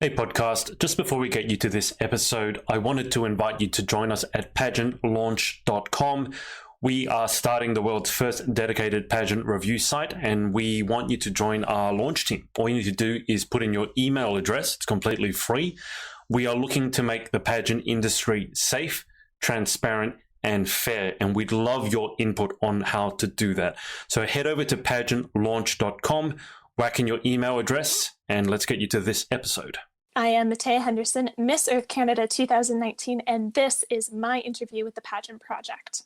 Hey podcast, just before we get you to this episode, I wanted to invite you to join us at pageantlaunch.com. We are starting the world's first dedicated pageant review site, and we want you to join our launch team. All you need to do is put in your email address. It's completely free. We are looking to make the pageant industry safe, transparent, and fair, and we'd love your input on how to do that. So head over to pageantlaunch.com, whack in your email address, and let's get you to this episode. I am Mattea Henderson, Miss Earth Canada 2019, and this is my interview with the Pageant Project.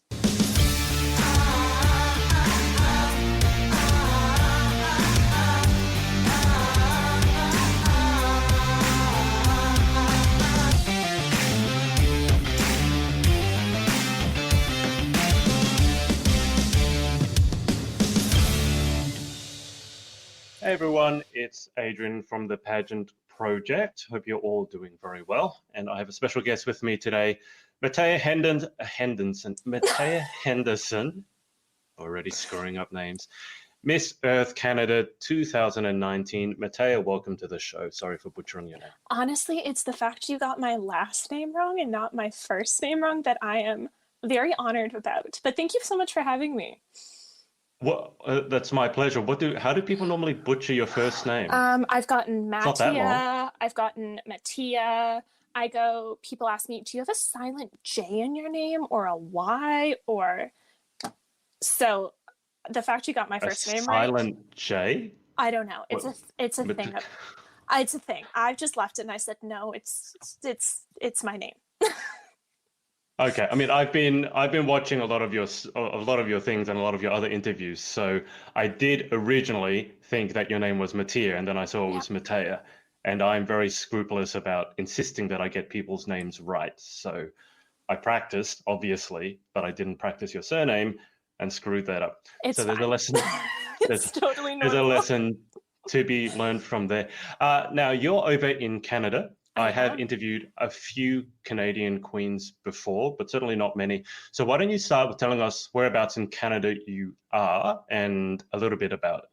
Hey everyone, it's Adrian from the Pageant Project. Hope you're all doing very well. And I have a special guest with me today, Mattea Henderson, already screwing up names, Miss Earth Canada 2019. Mattea, welcome to the show. Sorry for butchering your name. Honestly, it's the fact you got my last name wrong and not my first name wrong that I am very honored about. But thank you so much for having me. Well, that's my pleasure. How do people normally butcher your first name? I've gotten It's not that long. Mattea, I've gotten Mattea. People ask me, do you have a silent J in your name or a Y? So the fact you got my first name right. Silent J? I don't know. It's a thing. It's a thing. I've just left it and I said, no, it's my name. Okay, I mean, I've been watching a lot of your things and a lot of your other interviews. So I did originally think that your name was Mattea, and then I saw it was Mattea. And I'm very scrupulous about insisting that I get people's names right. So I practiced, obviously, but I didn't practice your surname and screwed that up. It's so there's fine. a lesson. It's totally normal. There's a lesson to be learned from there. Now you're over in Canada. I have interviewed a few Canadian queens before, but certainly not many. So why don't you start with telling us whereabouts in Canada you are and a little bit about it?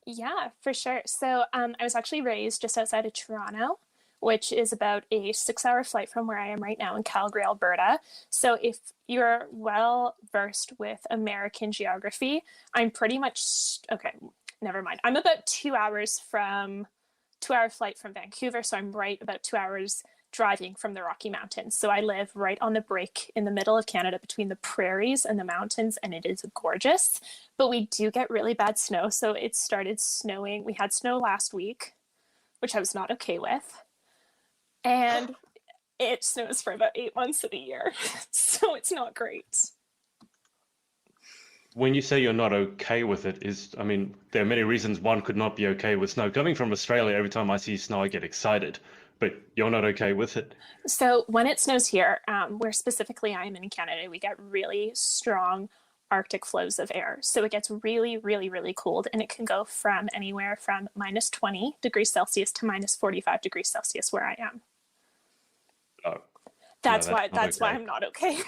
Yeah, for sure. So I was actually raised just outside of Toronto, which is about a 6-hour flight from where I am right now in Calgary, Alberta. So if you're well versed with American geography, I'm pretty much, okay, never mind. I'm about 2-hour flight from Vancouver, so I'm right about 2 hours driving from the Rocky Mountains. So I live right on the break in the middle of Canada between the prairies and the mountains, and it is gorgeous. But we do get really bad snow, so it started snowing. We had snow last week, which I was not okay with. And it snows for about 8 months of the year, so it's not great. When you say you're not okay with it, there are many reasons one could not be okay with snow. Coming from Australia, every time I see snow, I get excited, but you're not okay with it. So when it snows here, where specifically I am in Canada, we get really strong Arctic flows of air. So it gets really, really, really cold, and it can go from anywhere from minus 20 degrees Celsius to minus 45 degrees Celsius where I am. Oh, that's why I'm not okay.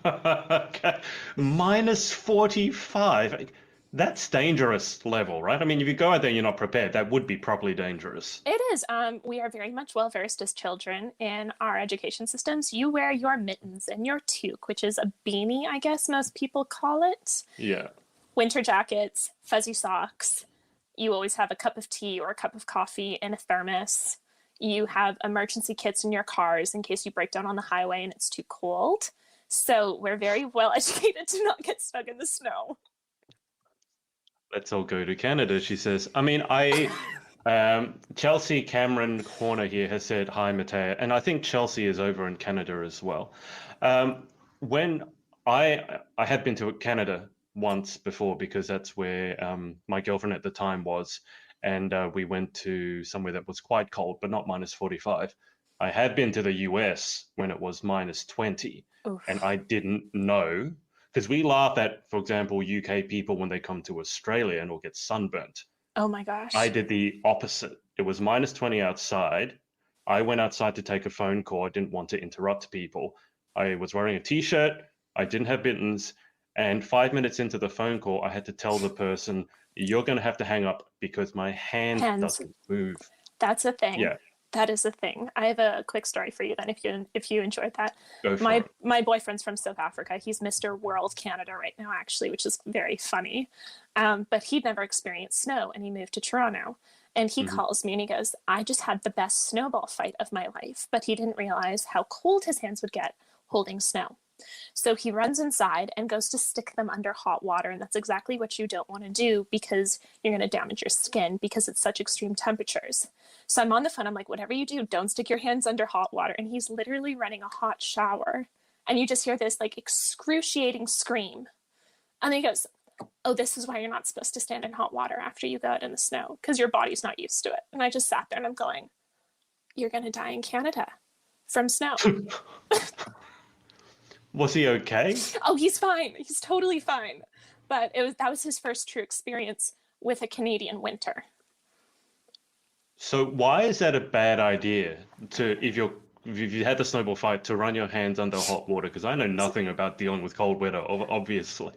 Okay. Minus 45. That's dangerous level, right? I mean, if you go out there and you're not prepared, that would be properly dangerous. It is. We are very much well versed as children in our education systems. You wear your mittens and your toque, which is a beanie, I guess most people call it. Yeah. Winter jackets, fuzzy socks. You always have a cup of tea or a cup of coffee in a thermos. You have emergency kits in your cars in case you break down on the highway and it's too cold. So we're very well educated to not get stuck in the snow. Let's all go to Canada, she says. I mean, Chelsea Cameron Horner here has said, hi, Mattea. And I think Chelsea is over in Canada as well. When I had been to Canada once before, because that's where my girlfriend at the time was. And we went to somewhere that was quite cold, but not minus 45. I had been to the US when it was minus 20. Oof. And I didn't know, because we laugh at, for example, UK people when they come to Australia and will get sunburnt. Oh my gosh. I did the opposite. It was minus 20 outside. I went outside to take a phone call. I didn't want to interrupt people. I was wearing a t-shirt. I didn't have mittens. And 5 minutes into the phone call, I had to tell the person, you're going to have to hang up because my hand doesn't move. That's a thing. Yeah, That is a thing. I have a quick story for you then if you enjoyed that. go for My it. my boyfriend's from South Africa. He's Mr. World Canada right now, actually, which is very funny. But he'd never experienced snow and he moved to Toronto. And he Hmm. calls me and he goes, I just had the best snowball fight of my life. But he didn't realize how cold his hands would get holding snow. So he runs inside and goes to stick them under hot water. And that's exactly what you don't want to do because you're going to damage your skin because it's such extreme temperatures. So I'm on the phone. I'm like, whatever you do, don't stick your hands under hot water. And he's literally running a hot shower. And you just hear this like excruciating scream. And then he goes, oh, this is why you're not supposed to stand in hot water after you go out in the snow because your body's not used to it. And I just sat there and I'm going, you're going to die in Canada from snow. Was he okay? Oh, he's fine. He's totally fine. But that was his first true experience with a Canadian winter. So why is that a bad idea to if you had the snowball fight to run your hands under hot water? Because I know nothing about dealing with cold weather, obviously.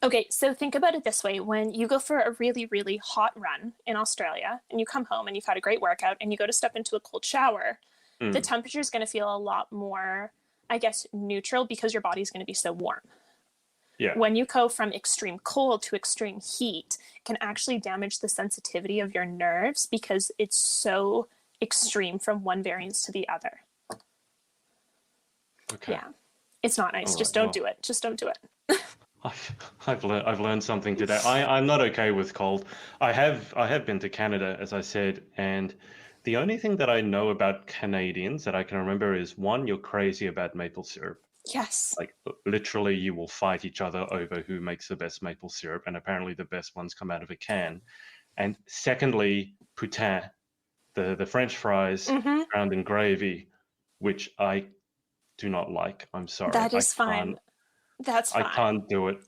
Okay, so think about it this way. When you go for a really, really hot run in Australia and you come home and you've had a great workout and you go to step into a cold shower, the Mm, temperature is going to feel a lot more, I guess, neutral because your body's going to be so warm. yeah. When you go from extreme cold to extreme heat, it can actually damage the sensitivity of your nerves because it's so extreme from one variance to the other. Okay. Yeah, it's not nice. All Just right. don't Well, do it. Just don't do it. I've learned something today. I'm not okay with cold. I have been to Canada, as I said, and the only thing that I know about Canadians that I can remember is one, you're crazy about maple syrup. Yes, Like literally, you will fight each other over who makes the best maple syrup, and apparently the best ones come out of a can. And secondly, poutine, the French fries mm-hmm. drowned in gravy, which I do not like. I'm sorry, That is fine. That's I fine. can't do it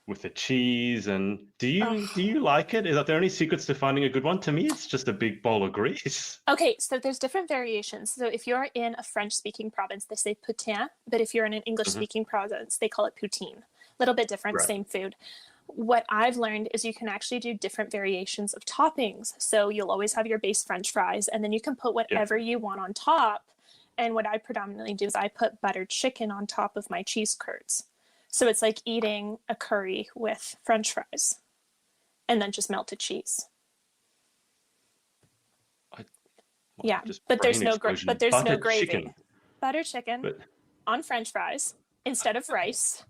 with the cheese. And do Ugh. you like it? Are there any secrets to finding a good one? To me, it's just a big bowl of grease. Okay, so there's different variations. So if you're in a French-speaking province, they say poutine, but if you're in an Hmm. English-speaking province, they call it poutine. A little bit different, Right. same food. What I've learned is you can actually do different variations of toppings. So you'll always have your base French fries, and then you can put Yeah. whatever you want on top. And what I predominantly do is I put buttered chicken on top of my cheese curds. So it's like eating a curry with French fries and then just melted cheese. I, well, Yeah, just but brain explosion. there's no Buttered gravy. chicken. Butter chicken But on French fries instead of rice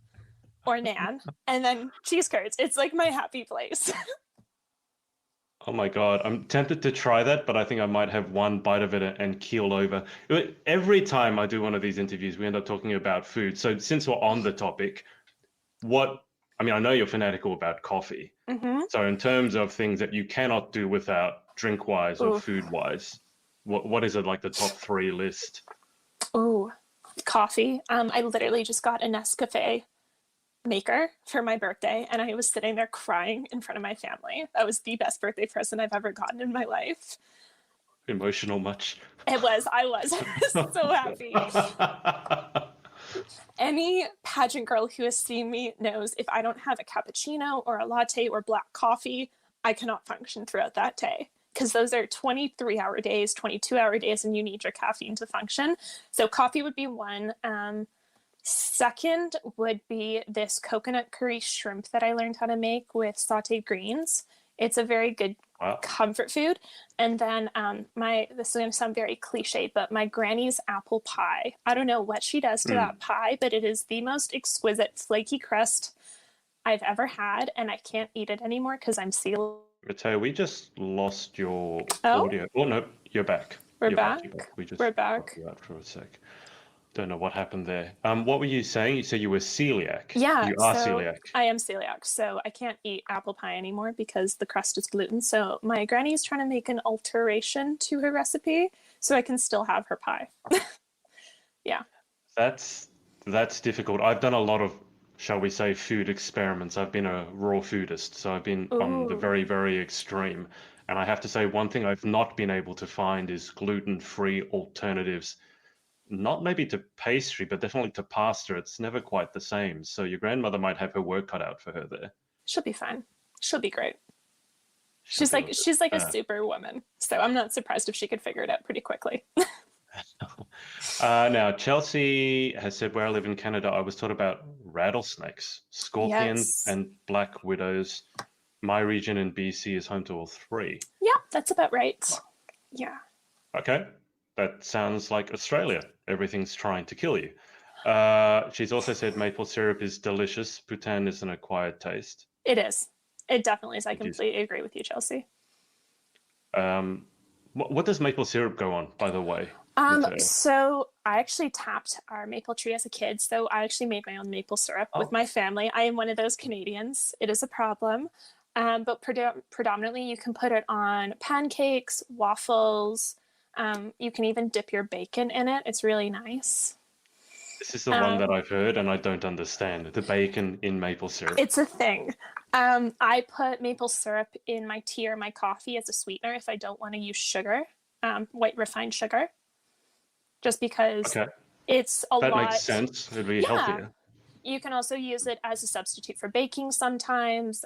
or naan, and then cheese curds. It's like my happy place. oh my God, I'm tempted to try that, but I think I might have one bite of it and keel over. Every time I do one of these interviews, we end up talking about food. So since we're on the topic, what, I mean, I know you're fanatical about coffee. Mm-hmm. So in terms of things that you cannot do without drink-wise or Ooh, food-wise, what is it like the top three list? ooh, coffee. I literally just got a Nescafe maker for my birthday, and I was sitting there crying in front of my family. That was the best birthday present I've ever gotten in my life. Emotional much? It was. I was. I was so happy. Any pageant girl who has seen me knows if I don't have a cappuccino or a latte or black coffee, I cannot function throughout that day because those are 23-hour days, 22-hour days, and you need your caffeine to function. So coffee would be one. Second would be this coconut curry shrimp that I learned how to make with sauteed greens. It's a very good Wow. comfort food. And then this is going to sound very cliche, but my granny's apple pie. I don't know what she does to Mm. that pie, but it is the most exquisite flaky crust I've ever had, and I can't eat it anymore because I'm celiac. Mattea, we just lost your Oh, audio. Oh no, you're back. we're You're back. You're back. back. We just We're got back. you out for a sec. Don't know what happened there. What were you saying? You said you were celiac. Yeah, You are so celiac. I am celiac, so I can't eat apple pie anymore because the crust is gluten. So my granny is trying to make an alteration to her recipe so I can still have her pie. Yeah. That's difficult. I've done a lot of, shall we say, food experiments. I've been a raw foodist, so I've been on the Ooh. very, very extreme. And I have to say, one thing I've not been able to find is gluten-free alternatives. Not maybe to pastry, but definitely to pasta. It's never quite the same. So your grandmother might have her work cut out for her there. She'll be fine. She'll be great. She's like a superwoman. So I'm not surprised if she could figure it out pretty quickly. Now, Chelsea has said, where I live in Canada, I was taught about rattlesnakes, scorpions, Yes. and black widows. My region in BC is home to all three. Yeah, that's about right. Yeah. Okay, that sounds like Australia. Everything's trying to kill you. She's also said maple syrup is delicious. Bhutan is an acquired taste. It is. It definitely is. I completely agree with you, Chelsea. What does maple syrup go on, by the way? So I actually tapped our maple tree as a kid. So I actually made my own maple syrup with my family. I am one of those Canadians. It is a problem. But predominantly you can put it on pancakes, waffles. You can even dip your bacon in it. It's really nice. This is the one that I've heard and I don't understand. The bacon in maple syrup. It's a thing. I put maple syrup in my tea or my coffee as a sweetener if I don't want to use sugar, white refined sugar. Just because it's a lot. That makes sense. It'd be healthier. You can also use it as a substitute for baking sometimes.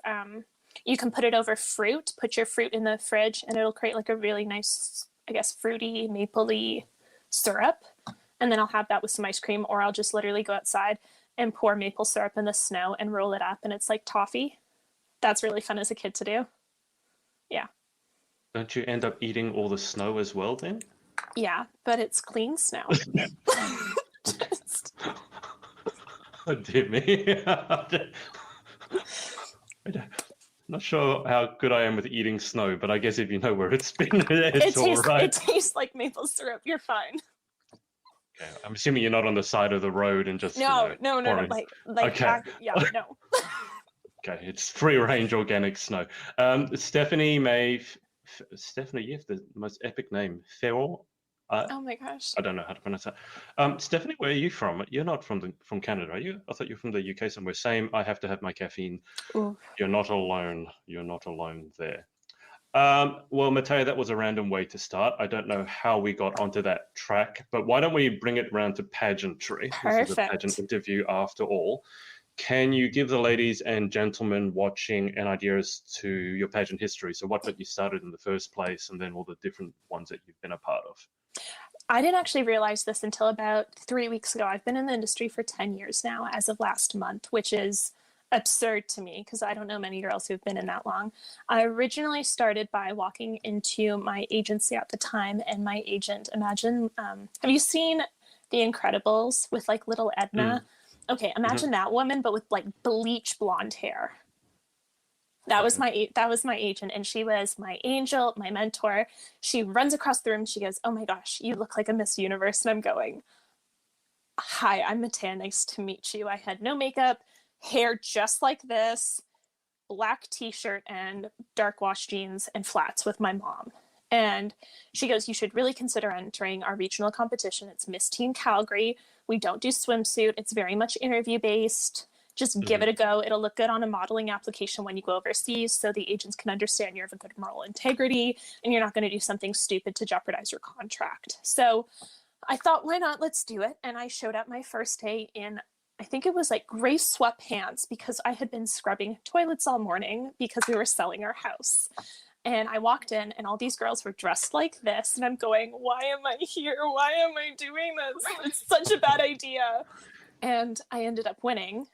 You can put it over fruit, put your fruit in the fridge, and it'll create like a really nice, I guess, fruity, mapley syrup. And then I'll have that with some ice cream, or I'll just literally go outside and pour maple syrup in the snow and roll it up, and it's like toffee. That's really fun as a kid to do. Yeah. Don't you end up eating all the snow as well then? Yeah, but it's clean snow. Oh, dear me. Not sure how good I am with eating snow, but I guess if you know where it's been, it's all right. It tastes like maple syrup. You're fine. Okay, I'm assuming you're not on the side of the road and just no. Okay. No. Okay, it's free-range organic snow. Stephanie, you have the most epic name, Ferrell. Oh my gosh. I don't know how to pronounce that. Stephanie, where are you from? You're not from Canada, are you? I thought you were from the UK somewhere. Same, I have to have my caffeine. Ooh. You're not alone. You're not alone there. Well, Mattea, that was a random way to start. I don't know how we got onto that track, but why don't we bring it round to pageantry? Perfect. This is a pageant interview after all. Can you give the ladies and gentlemen watching an idea as to your pageant history? So what got you started in the first place, and then all the different ones that you've been a part of? I didn't actually realize this until about 3 weeks ago. I've been in the industry for 10 years now as of last month, which is absurd to me because I don't know many girls who've been in that long. I originally started by walking into my agency at the time, and my agent, imagine, have you seen The Incredibles with like little Edna? Okay, imagine that woman, but with like bleach blonde hair. That was my agent, and she was my angel, my mentor. She runs across the room and she goes, "Oh my gosh, you look like a Miss Universe." And I'm going, "Hi, I'm Mattea. Nice to meet you." I had no makeup, hair just like this, black t-shirt and dark wash jeans and flats with my mom. And she goes, "You should really consider entering our regional competition. It's Miss Teen Calgary. We don't do swimsuit. It's very much interview based. Just give it a go. It'll look good on a modeling application when you go overseas, so the agents can understand you have a good moral integrity and you're not going to do something stupid to jeopardize your contract." So I thought, why not? Let's do it. And I showed up my first day in, I think it was like gray sweatpants, because I had been scrubbing toilets all morning because we were selling our house. And I walked in and all these girls were dressed like this. And I'm going, why am I here? Why am I doing this? It's such a bad idea. And I ended up winning.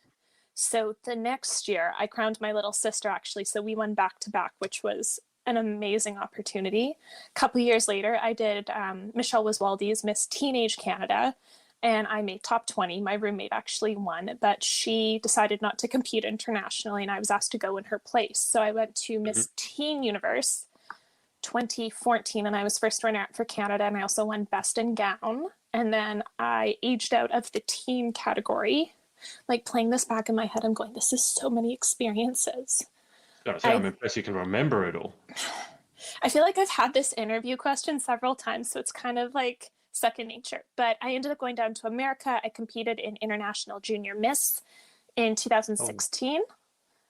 So the next year I crowned my little sister, actually. So we won back to back, which was an amazing opportunity. A couple years later, I did Michelle Wiswaldy's Miss Teenage Canada, and I made top 20. My roommate actually won, but she decided not to compete internationally, and I was asked to go in her place. So I went to Miss Teen Universe 2014, and I was first runner-up for Canada, and I also won Best in Gown. And then I aged out of the teen category. Like, playing this back in my head, I'm going, this is so many experiences. I'm impressed you can remember it all. I feel like I've had this interview question several times, so it's kind of like second nature. But I ended up going down to America. I competed in International Junior Miss in 2016,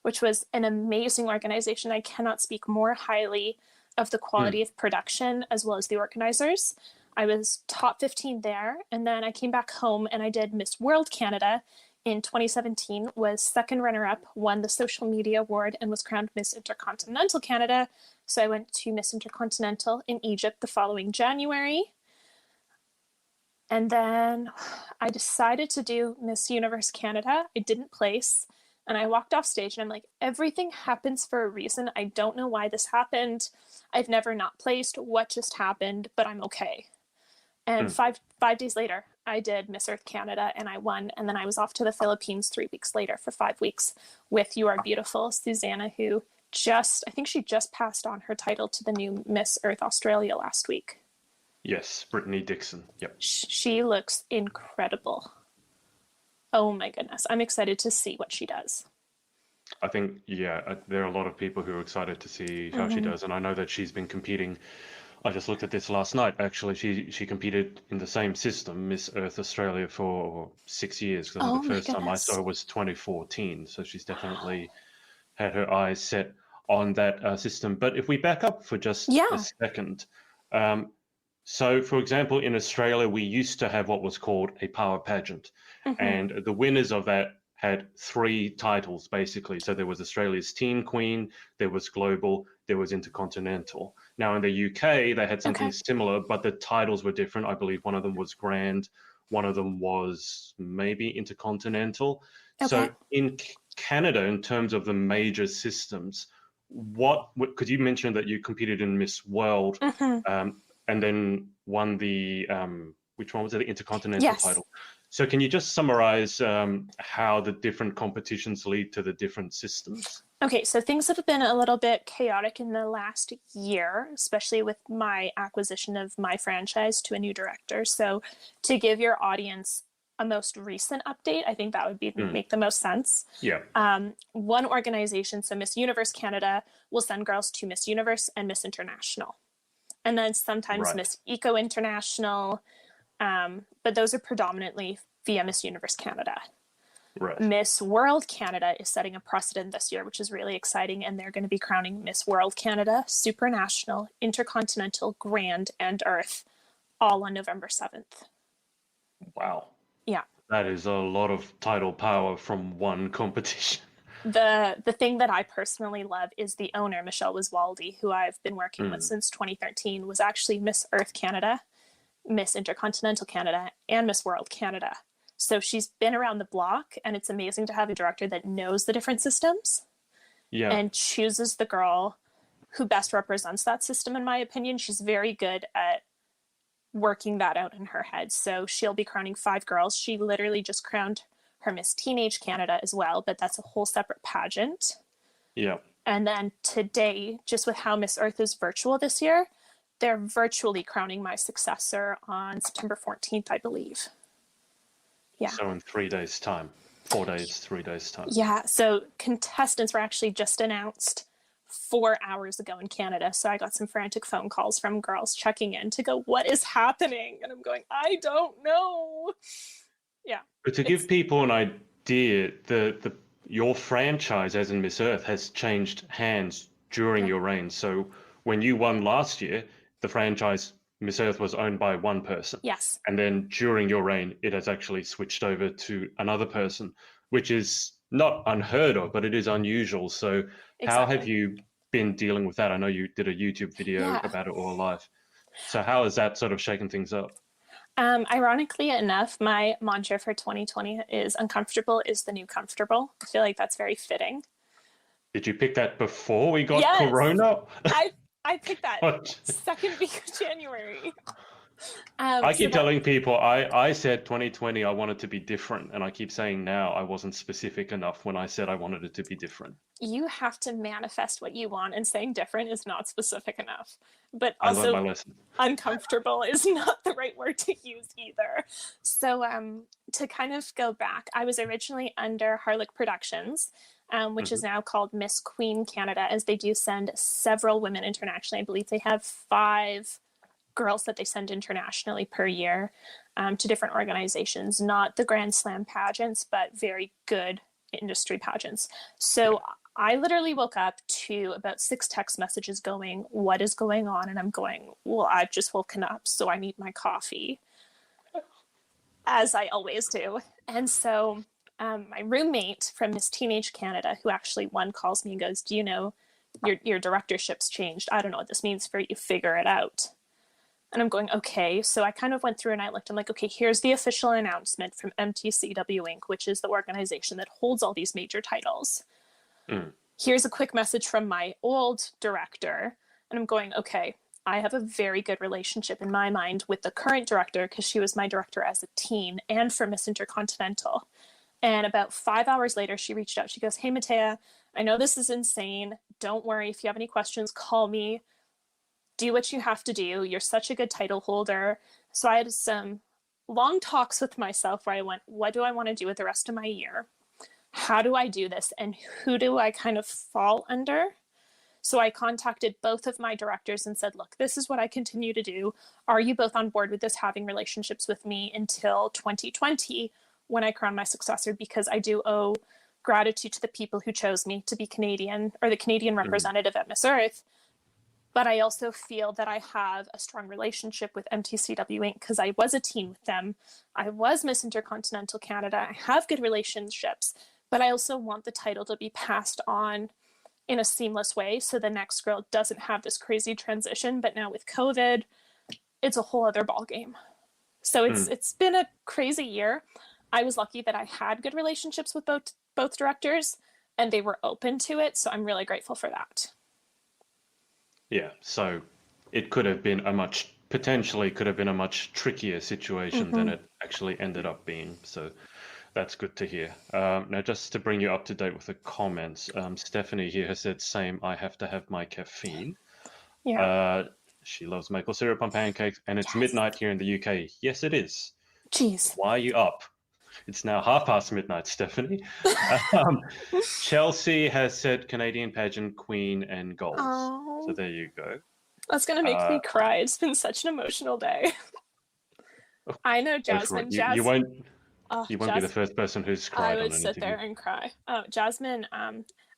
which was an amazing organization. I cannot speak more highly of the quality of production as well as the organizers. I was top 15 there, and then I came back home and I did Miss World Canada in 2017, was second runner-up, won the social media award, and was crowned Miss Intercontinental Canada. So I went to Miss Intercontinental in Egypt the following January. And then I decided to do Miss Universe Canada. I didn't place. And I walked off stage and I'm like, everything happens for a reason. I don't know why this happened. I've never not placed. What just happened? But I'm okay. And five days later, I did Miss Earth Canada and I won. And then I was off to the Philippines 3 weeks later for 5 weeks with You Are Beautiful, Susanna, who I think she just passed on her title to the new Miss Earth Australia last week. Yes, Brittany Dixon. Yep. She looks incredible. Oh my goodness. I'm excited to see what she does. I think, there are a lot of people who are excited to see how she does. And I know that she's been competing. I just looked at this last night, actually. She competed in the same system, Miss Earth Australia, for 6 years. Because I think the first time I saw her was 2014. So she's definitely had her eyes set on that system. But if we back up for just a second. So, for example, in Australia, we used to have what was called a power pageant. And the winners of that had 3 titles, basically. So there was Australia's Teen Queen, there was Global, there was Intercontinental. Now, in the UK, they had something similar, but the titles were different. I believe one of them was Grand, one of them was maybe Intercontinental. So in Canada, in terms of the major systems, could you mention that you competed in Miss World and then won the, which one was it, the Intercontinental title? So can you just summarize how the different competitions lead to the different systems? Okay, so things have been a little bit chaotic in the last year, especially with my acquisition of my franchise to a new director. So to give your audience a most recent update, I think that would be make the most sense. Yeah. One organization, so Miss Universe Canada, will send girls to Miss Universe and Miss International. And then sometimes Miss Eco International, but those are predominantly via Miss Universe Canada. Right. Miss World Canada is setting a precedent this year, which is really exciting, and they're going to be crowning Miss World Canada, Supranational, Intercontinental, Grand, and Earth, all on November 7th. Wow. Yeah. That is a lot of title power from one competition. The thing that I personally love is the owner, Michelle Wiswaldy, who I've been working with since 2013, was actually Miss Earth Canada, Miss Intercontinental Canada, and Miss World Canada. So she's been around the block, and it's amazing to have a director that knows the different systems and chooses the girl who best represents that system, in my opinion. She's very good at working that out in her head. So she'll be crowning 5 girls. She literally just crowned her Miss Teenage Canada as well, but that's a whole separate pageant. Yeah. And then today, just with how Miss Earth is virtual this year, they're virtually crowning my successor on September 14th, I believe. Yeah. So in 3 days' time, 4 days, 3 days' time. Yeah. So contestants were actually just announced 4 hours ago in Canada. So I got some frantic phone calls from girls checking in to go, what is happening? And I'm going, I don't know. Yeah. But to give people an idea, your franchise, as in Miss Earth, has changed hands during your reign. So when you won last year, the franchise Miss Earth was owned by one person. Yes. And then during your reign, it has actually switched over to another person, which is not unheard of, but it is unusual. So how have you been dealing with that? I know you did a YouTube video about it all live. So how has that sort of shaken things up? Ironically enough, my mantra for 2020 is uncomfortable is the new comfortable. I feel like that's very fitting. Did you pick that before we got Corona? I picked that second week of January. I keep telling people I said 2020 I wanted to be different, and I keep saying now I wasn't specific enough when I said I wanted it to be different. You have to manifest what you want, and saying different is not specific enough. But I also, learned my lesson. Uncomfortable is not the right word to use either. So to kind of go back, I was originally under Harlick Productions, which is now called Miss Queen Canada, as they do send several women internationally. I believe they have 5 girls that they send internationally per year to different organizations, not the Grand Slam pageants, but very good industry pageants. So I literally woke up to about 6 text messages going, what is going on? And I'm going, well, I've just woken up, so I need my coffee, as I always do. And so my roommate from Miss Teenage Canada, who actually won, calls me and goes, do you know your directorship's changed. I don't know what this means for you. Figure it out. And I'm going, okay. So I kind of went through and I looked. I'm like, okay, here's the official announcement from MTCW Inc., which is the organization that holds all these major titles. Here's a quick message from my old director. And I'm going, okay, I have a very good relationship in my mind with the current director because she was my director as a teen and for Miss Intercontinental. And about 5 hours later, she reached out. She goes, hey, Mattea, I know this is insane. Don't worry. If you have any questions, call me. Do what you have to do. You're such a good title holder. So I had some long talks with myself where I went, what do I want to do with the rest of my year? How do I do this? And who do I kind of fall under? So I contacted both of my directors and said, look, this is what I continue to do. Are you both on board with this, having relationships with me until 2020 when I crown my successor? Because I do owe gratitude to the people who chose me to be Canadian or the Canadian representative at Miss Earth. But I also feel that I have a strong relationship with MTCW Inc. because I was a teen with them. I was Miss Intercontinental Canada. I have good relationships, but I also want the title to be passed on in a seamless way so the next girl doesn't have this crazy transition. But now with COVID, it's a whole other ballgame. So it's been a crazy year. I was lucky that I had good relationships with both directors and they were open to it. So I'm really grateful for that. Yeah, so it could have been potentially could have been a much trickier situation than it actually ended up being. So that's good to hear. Now, just to bring you up to date with the comments, Stephanie here has said, same, I have to have my caffeine. Yeah. She loves maple syrup on pancakes, and it's midnight here in the UK. Yes, it is. Jeez. Why are you up? It's now midnight, Stephanie. Chelsea has said Canadian pageant queen and goals. Oh, so there you go. That's going to make me cry. It's been such an emotional day. I know Jasmine. You won't be the first person who's cried on anything. I would sit there and cry. Jasmine,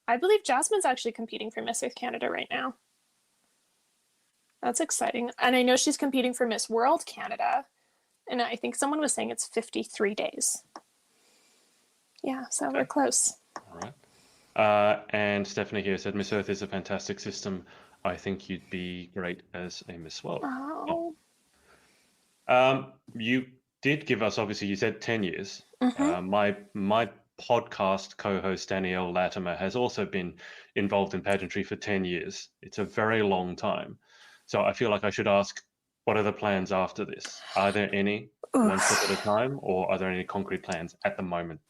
I believe Jasmine's actually competing for Miss Earth Canada right now. That's exciting. And I know she's competing for Miss World Canada. And I think someone was saying it's 53 days. Yeah, so we're close. All right. And Stephanie here said, Miss Earth is a fantastic system. I think you'd be great as a Miss World. Oh. You did give us, obviously, you said 10 years. My podcast co-host, Danielle Latimer, has also been involved in pageantry for 10 years. It's a very long time. So I feel like I should ask, what are the plans after this? Are there any, one step at a time, or are there any concrete plans at the moment?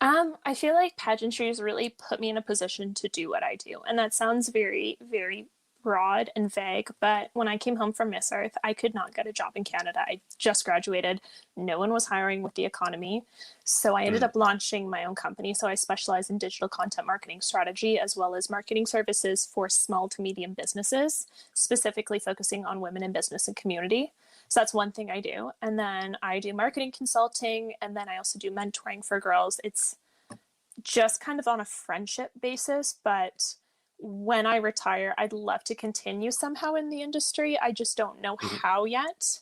I feel like pageantry has really put me in a position to do what I do. And that sounds very, very broad and vague, but when I came home from Miss Earth, I could not get a job in Canada. I just graduated. No one was hiring with the economy. So I ended up launching my own company. So I specialize in digital content marketing strategy, as well as marketing services for small to medium businesses, specifically focusing on women in business and community. So that's one thing I do. And then I do marketing consulting, and then I also do mentoring for girls. It's just kind of on a friendship basis, but when I retire, I'd love to continue somehow in the industry. I just don't know how yet,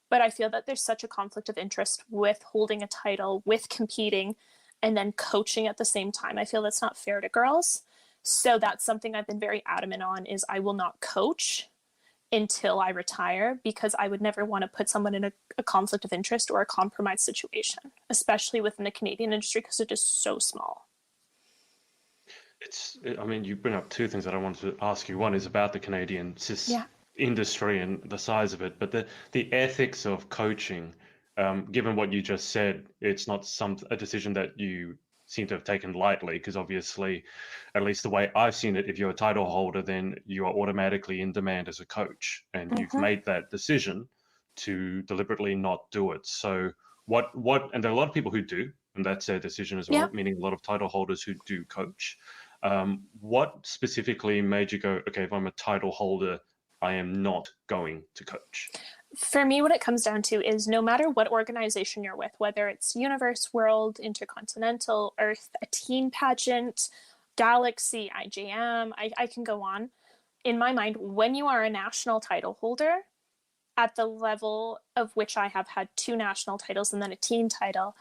but I feel that there's such a conflict of interest with holding a title, with competing, and then coaching at the same time. I feel that's not fair to girls. So that's something I've been very adamant on, is I will not coach until I retire, because I would never want to put someone in a conflict of interest or a compromised situation, especially within the Canadian industry, because it is so small. You bring up two things that I wanted to ask you. One is about the Canadian industry and the size of it, but the ethics of coaching, given what you just said, it's not a decision that you seem to have taken lightly, because obviously, at least the way I've seen it, if you're a title holder, then you are automatically in demand as a coach, and you've made that decision to deliberately not do it. So and there are a lot of people who do, and that's their decision as well, meaning a lot of title holders who do coach. What specifically made you go, okay, if I'm a title holder, I am not going to coach? For me, what it comes down to is no matter what organization you're with, whether it's Universe, World, Intercontinental, Earth, a teen pageant, Galaxy, IJM, I can go on. In my mind, when you are a national title holder, at the level of which I have had 2 national titles and then a teen title,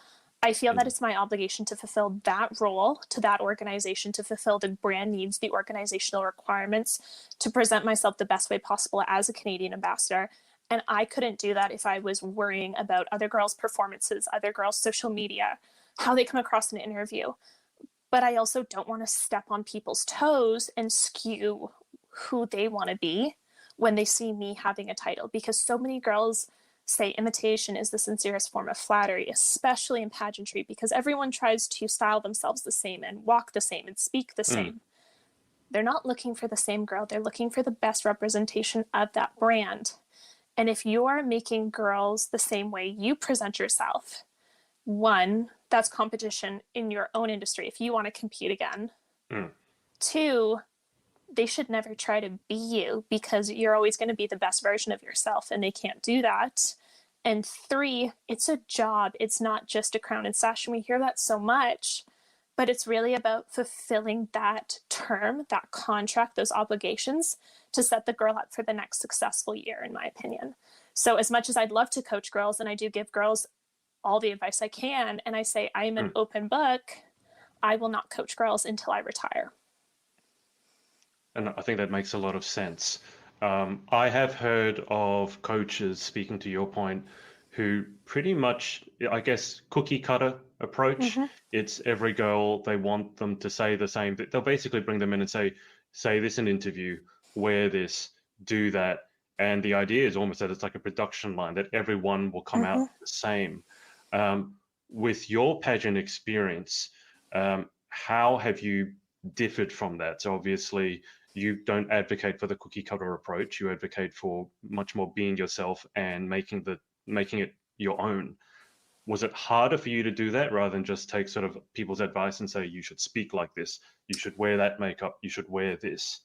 I feel that it's my obligation to fulfill that role to that organization, to fulfill the brand needs, the organizational requirements, to present myself the best way possible as a Canadian ambassador. And I couldn't do that if I was worrying about other girls' performances, other girls' social media, how they come across in an interview. But I also don't want to step on people's toes and skew who they want to be when they see me having a title, because so many girls say imitation is the sincerest form of flattery, especially in pageantry, because everyone tries to style themselves the same and walk the same and speak the same. They're not looking for the same girl. They're looking for the best representation of that brand. And if you're making girls the same way you present yourself, one, that's competition in your own industry if you want to compete again. Two, they should never try to be you, because you're always going to be the best version of yourself and they can't do that. And three, it's a job. It's not just a crown and sash. And we hear that so much, but it's really about fulfilling that term, that contract, those obligations to set the girl up for the next successful year, in my opinion. So as much as I'd love to coach girls, and I do give girls all the advice I can, and I say I am an open book, I will not coach girls until I retire. And I think that makes a lot of sense. I have heard of coaches, speaking to your point, who pretty much, I guess, cookie cutter approach. It's every girl, they want them to say the same. They'll basically bring them in and say this in interview, wear this, do that. And the idea is almost that it's like a production line, that everyone will come out the same. With your pageant experience, how have you differed from that? So obviously you don't advocate for the cookie cutter approach. You advocate for much more being yourself and making it your own. Was it harder for you to do that rather than just take sort of people's advice and say, you should speak like this, you should wear that makeup, you should wear this?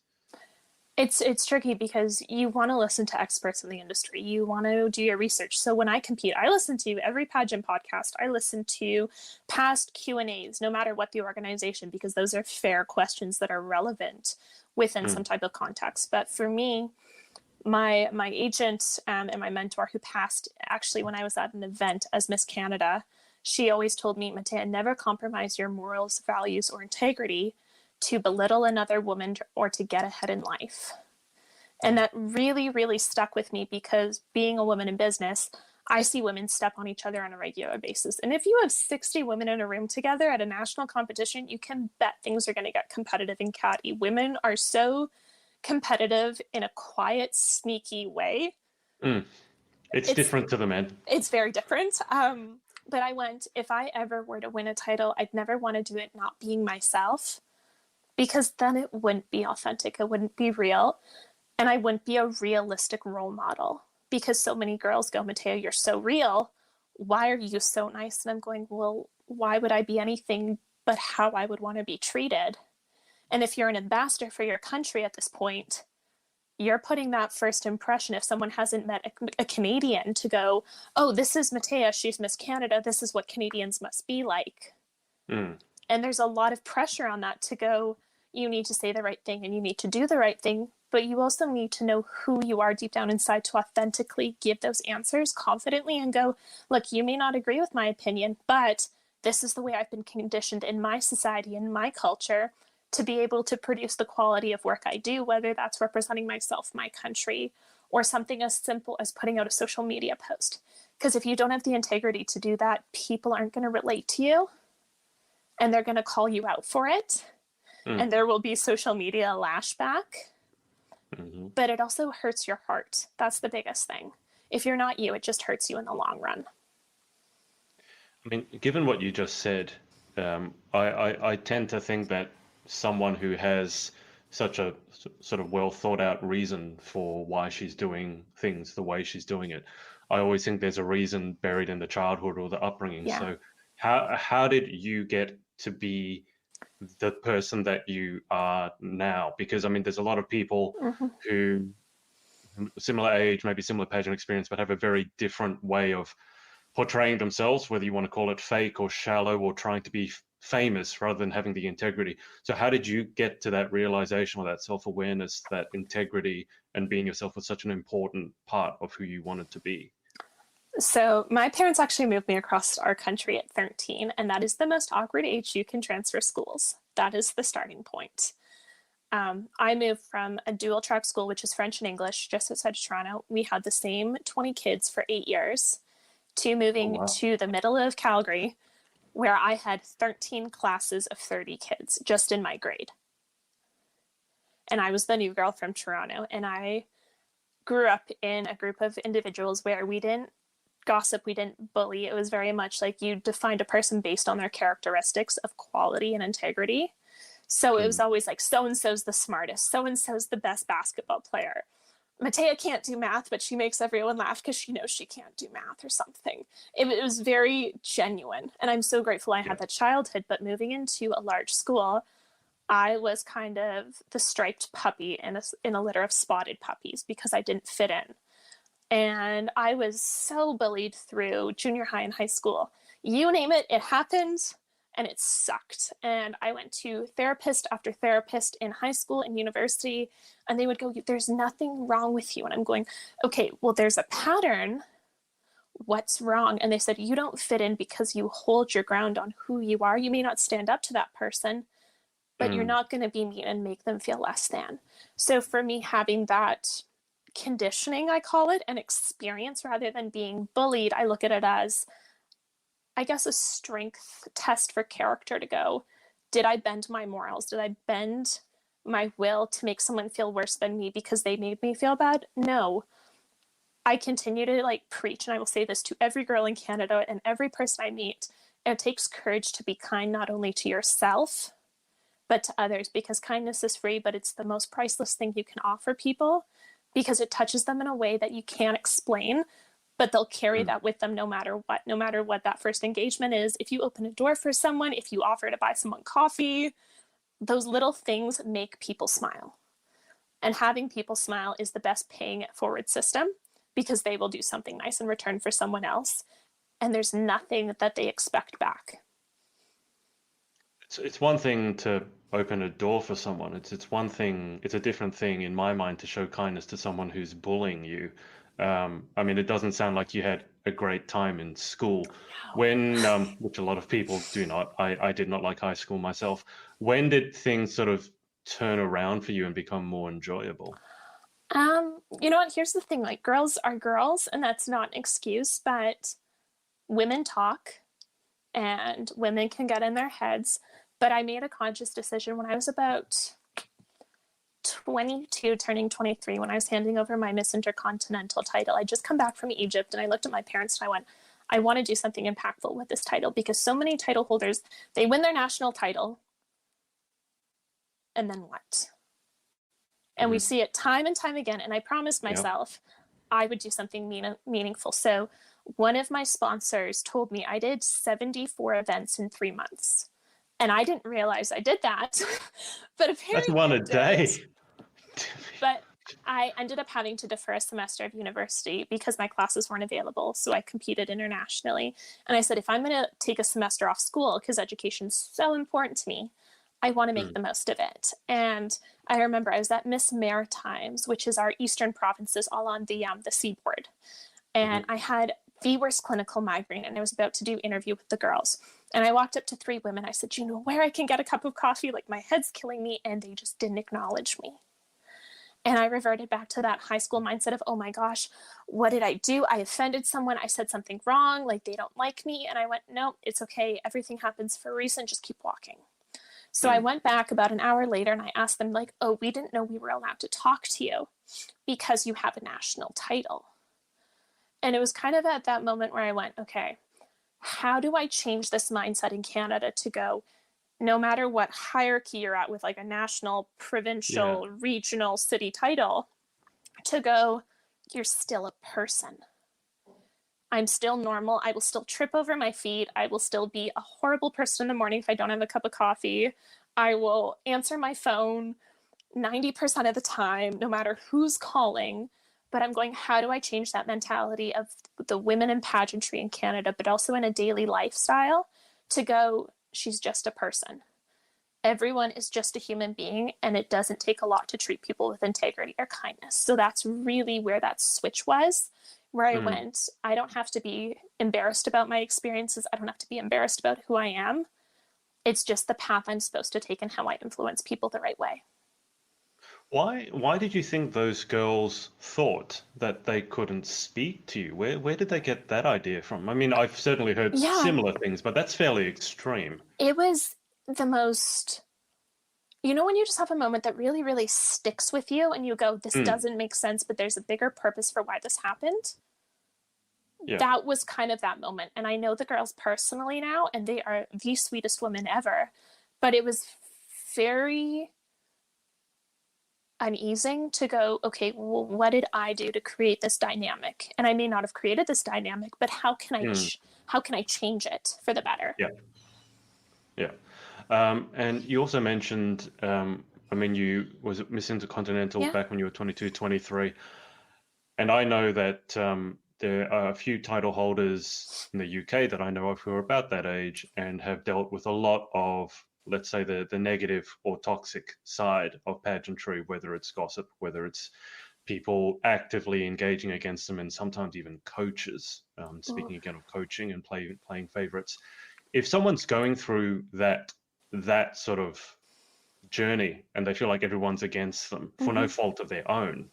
It's tricky because you want to listen to experts in the industry. You want to do your research. So when I compete, I listen to every pageant podcast. I listen to past Q&As, no matter what the organization, because those are fair questions that are relevant within some type of context. But for me, my agent and my mentor, who passed actually when I was at an event as Miss Canada, she always told me, Mattea, never compromise your morals, values, or integrity to belittle another woman or to get ahead in life. And that really, really stuck with me, because being a woman in business, I see women step on each other on a regular basis. And if you have 60 women in a room together at a national competition, you can bet things are going to get competitive and catty. Women are so competitive in a quiet, sneaky way. It's different to the men. It's very different. But I went, if I ever were to win a title, I'd never want to do it not being myself, because then it wouldn't be authentic. It wouldn't be real. And I wouldn't be a realistic role model, because so many girls go, Mattea, you're so real. Why are you so nice? And I'm going, well, why would I be anything but how I would want to be treated? And if you're an ambassador for your country at this point, you're putting that first impression. If someone hasn't met a Canadian, to go, oh, this is Mattea, she's Miss Canada, this is what Canadians must be like. And there's a lot of pressure on that to go, you need to say the right thing and you need to do the right thing, but you also need to know who you are deep down inside to authentically give those answers confidently and go, look, you may not agree with my opinion, but this is the way I've been conditioned in my society, in my culture, to be able to produce the quality of work I do, whether that's representing myself, my country, or something as simple as putting out a social media post. Because if you don't have the integrity to do that, people aren't going to relate to you, and they're going to call you out for it. And there will be social media lashback. But it also hurts your heart. That's the biggest thing. If you're not you, it just hurts you in the long run. I mean, given what you just said, I tend to think that someone who has such a sort of well thought out reason for why she's doing things the way she's doing it, I always think there's a reason buried in the childhood or the upbringing. Yeah. So how did you get to be the person that you are now? Because I mean, there's a lot of people who similar age, maybe similar pageant experience, but have a very different way of portraying themselves, whether you want to call it fake or shallow or trying to be famous rather than having the integrity. So how did you get to that realization or that self-awareness that integrity and being yourself was such an important part of who you wanted to be? So my parents actually moved me across our country at 13, and that is the most awkward age you can transfer schools. That is the starting point. I moved from a dual track school, which is French and English, just outside of Toronto. We had the same 20 kids for 8 years, to Oh, moving wow. to the middle of Calgary, where I had 13 classes of 30 kids just in my grade. And I was the new girl from Toronto. And I grew up in a group of individuals where we didn't gossip, we didn't bully. It was very much like you defined a person based on their characteristics of quality and integrity. So it was Mm. always like, so and so's the smartest, so and so's the best basketball player. Mattea can't do math, but she makes everyone laugh because she knows she can't do math or something. It was very genuine. And I'm so grateful I Yeah. had that childhood. But moving into a large school, I was kind of the striped puppy in a litter of spotted puppies because I didn't fit in. And I was so bullied through junior high and high school. You name it, it happened, and it sucked. And I went to therapist after therapist in high school and university, and they would go, "There's nothing wrong with you." And I'm going, "Okay, well, there's a pattern. What's wrong?" And they said, "You don't fit in because you hold your ground on who you are. You may not stand up to that person, but you're Mm. not going to be mean and make them feel less than." So for me, having that conditioning, I call it, an experience rather than being bullied, I look at it as, I guess, a strength test for character to go, did I bend my morals? Did I bend my will to make someone feel worse than me because they made me feel bad? No. I continue to like preach, and I will say this to every girl in Canada and every person I meet. It takes courage to be kind not only to yourself, but to others, because kindness is free, but it's the most priceless thing you can offer people because it touches them in a way that you can't explain, but they'll carry Mm. that with them no matter what that first engagement is. If you open a door for someone, if you offer to buy someone coffee, those little things make people smile. And having people smile is the best paying it forward system because they will do something nice in return for someone else. And there's nothing that they expect back. It's one thing to open a door for someone. It's one thing. It's a different thing in my mind to show kindness to someone who's bullying you. I mean, it doesn't sound like you had a great time in school. When, which a lot of people do not. I did not like high school myself. When did things sort of turn around for you and become more enjoyable? You know what? Here's the thing, like, girls are girls, and that's not an excuse, but women talk and women can get in their heads. But I made a conscious decision when I was about 22, turning 23, when I was handing over my Miss Intercontinental title. I just come back from Egypt, and I looked at my parents and I went, I want to do something impactful with this title, because so many title holders, they win their national title, and then what? And we Hmm. see it time and time again. And I promised Yeah. myself I would do something meaningful. So one of my sponsors told me I did 74 events in 3 months. And I didn't realize I did that, but That's apparently one I a did. day. But I ended up having to defer a semester of university because my classes weren't available. So I competed internationally. And I said, if I'm going to take a semester off school, because education's so important to me, I want to make Mm. the most of it. And I remember I was at Miss Maritimes, which is our eastern provinces, all on the seaboard. And Hmm. I had the worst clinical migraine, and I was about to do interview with the girls. And I walked up to three women. I said, "Do you know where I can get a cup of coffee? Like, my head's killing me." And they just didn't acknowledge me. And I reverted back to that high school mindset of, oh my gosh, what did I do? I offended someone. I said something wrong. Like, they don't like me. And I went, no, it's okay. Everything happens for a reason. Just keep walking. So I Mm. went back about an hour later and I asked them, like, oh, we didn't know we were allowed to talk to you because you have a national title. And it was kind of at that moment where I went, okay, how do I change this mindset in Canada to go, no matter what hierarchy you're at with like a national, Yeah. provincial, regional, city title, to go, you're still a person. I'm still normal. I will still trip over my feet. I will still be a horrible person in the morning if I don't have a cup of coffee. I will answer my phone 90% of the time, no matter who's calling. But I'm going, how do I change that mentality of the women in pageantry in Canada, but also in a daily lifestyle, to go, she's just a person. Everyone is just a human being, and it doesn't take a lot to treat people with integrity or kindness. So that's really where that switch was, where I Mm. went, I don't have to be embarrassed about my experiences. I don't have to be embarrassed about who I am. It's just the path I'm supposed to take and how I influence people the right way. Why did you think those girls thought that they couldn't speak to you? Where did they get that idea from? I mean, I've certainly heard Yeah, similar things, but that's fairly extreme. it was the most, when you just have a moment that really, really sticks with you and you go, this Mm. doesn't make sense, but there's a bigger purpose for why this happened. Yeah. That was kind of that moment. And I know the girls personally now, and they are the sweetest women ever. But it was very uneasing to go, okay, well, what did I do to create this dynamic? And I may not have created this dynamic, but how can I Mm. how can I change it for the better? Yeah. Yeah. And you also mentioned, I mean, you was it Miss Intercontinental Yeah. back when you were 22, 23. And I know that there are a few title holders in the UK that I know of who are about that age and have dealt with a lot of, let's say, the negative or toxic side of pageantry, whether it's gossip, whether it's people actively engaging against them, and sometimes even coaches. Ooh. Speaking again of coaching and playing favorites, if someone's going through that sort of journey and they feel like everyone's against them for no Mm-hmm. fault of their own,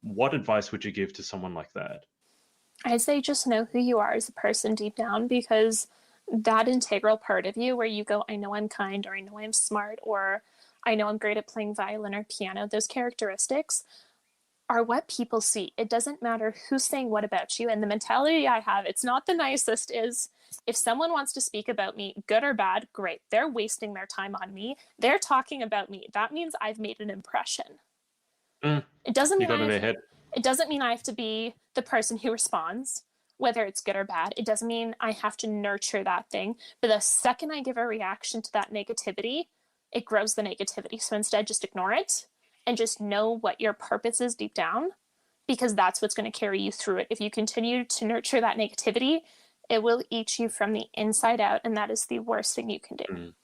what advice would you give to someone like that? I'd say just know who you are as a person deep down, because that integral part of you where you go, I know I'm kind, or I know I'm smart, or I know I'm great at playing violin or piano, those characteristics are what people see. It doesn't matter who's saying what about you. And the mentality I have, it's not the nicest, is if someone wants to speak about me, good or bad, great. They're wasting their time on me. They're talking about me. That means I've made an impression. Mm, It doesn't you mean got in their head. it doesn't mean I have to be the person who responds, whether it's good or bad. It doesn't mean I have to nurture that thing. But the second I give a reaction to that negativity, it grows the negativity. So instead, just ignore it and just know what your purpose is deep down, because that's what's going to carry you through it. If you continue to nurture that negativity, it will eat you from the inside out. And that is the worst thing you can do. Mm,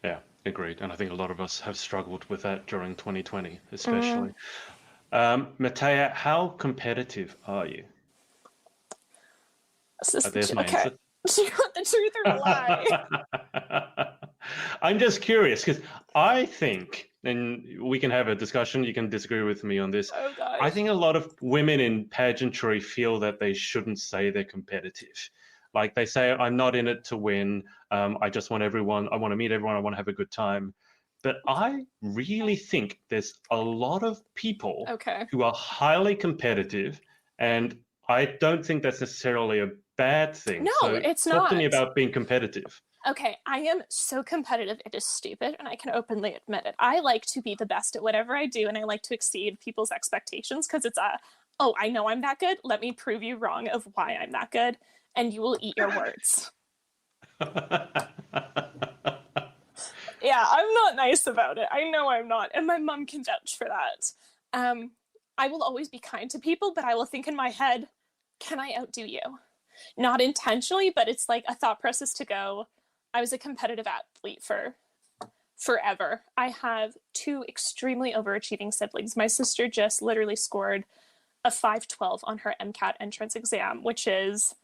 yeah, agreed. And I think a lot of us have struggled with that during 2020, Mm. especially. Mattea, how competitive are you? There's my Okay. answer. Do you want the truth or a lie? I'm just curious because I think, and we can have a discussion, you can disagree with me on this. Oh, I gosh. think a lot of women in pageantry feel that they shouldn't say they're competitive. Like they say, I'm not in it to win. I just want everyone, I want to meet everyone, I want to have a good time. But I really think there's a lot of people Okay. who are highly competitive, and I don't think that's necessarily a bad thing. No, So it's talk to me not. about being competitive. Okay, I am so competitive, it is stupid, and I can openly admit it. I like to be the best at whatever I do, and I like to exceed people's expectations because it's oh, I know I'm that good. Let me prove you wrong of why I'm that good, and you will eat your words. Yeah, I'm not nice about it. I know I'm not, and my mom can vouch for that. Um, I will always be kind to people, but I will think in my head, can I outdo you? Not intentionally, but it's like a thought process to go, I was a competitive athlete for forever. I have two extremely overachieving siblings. My sister just literally scored a 512 on her MCAT entrance exam, which is,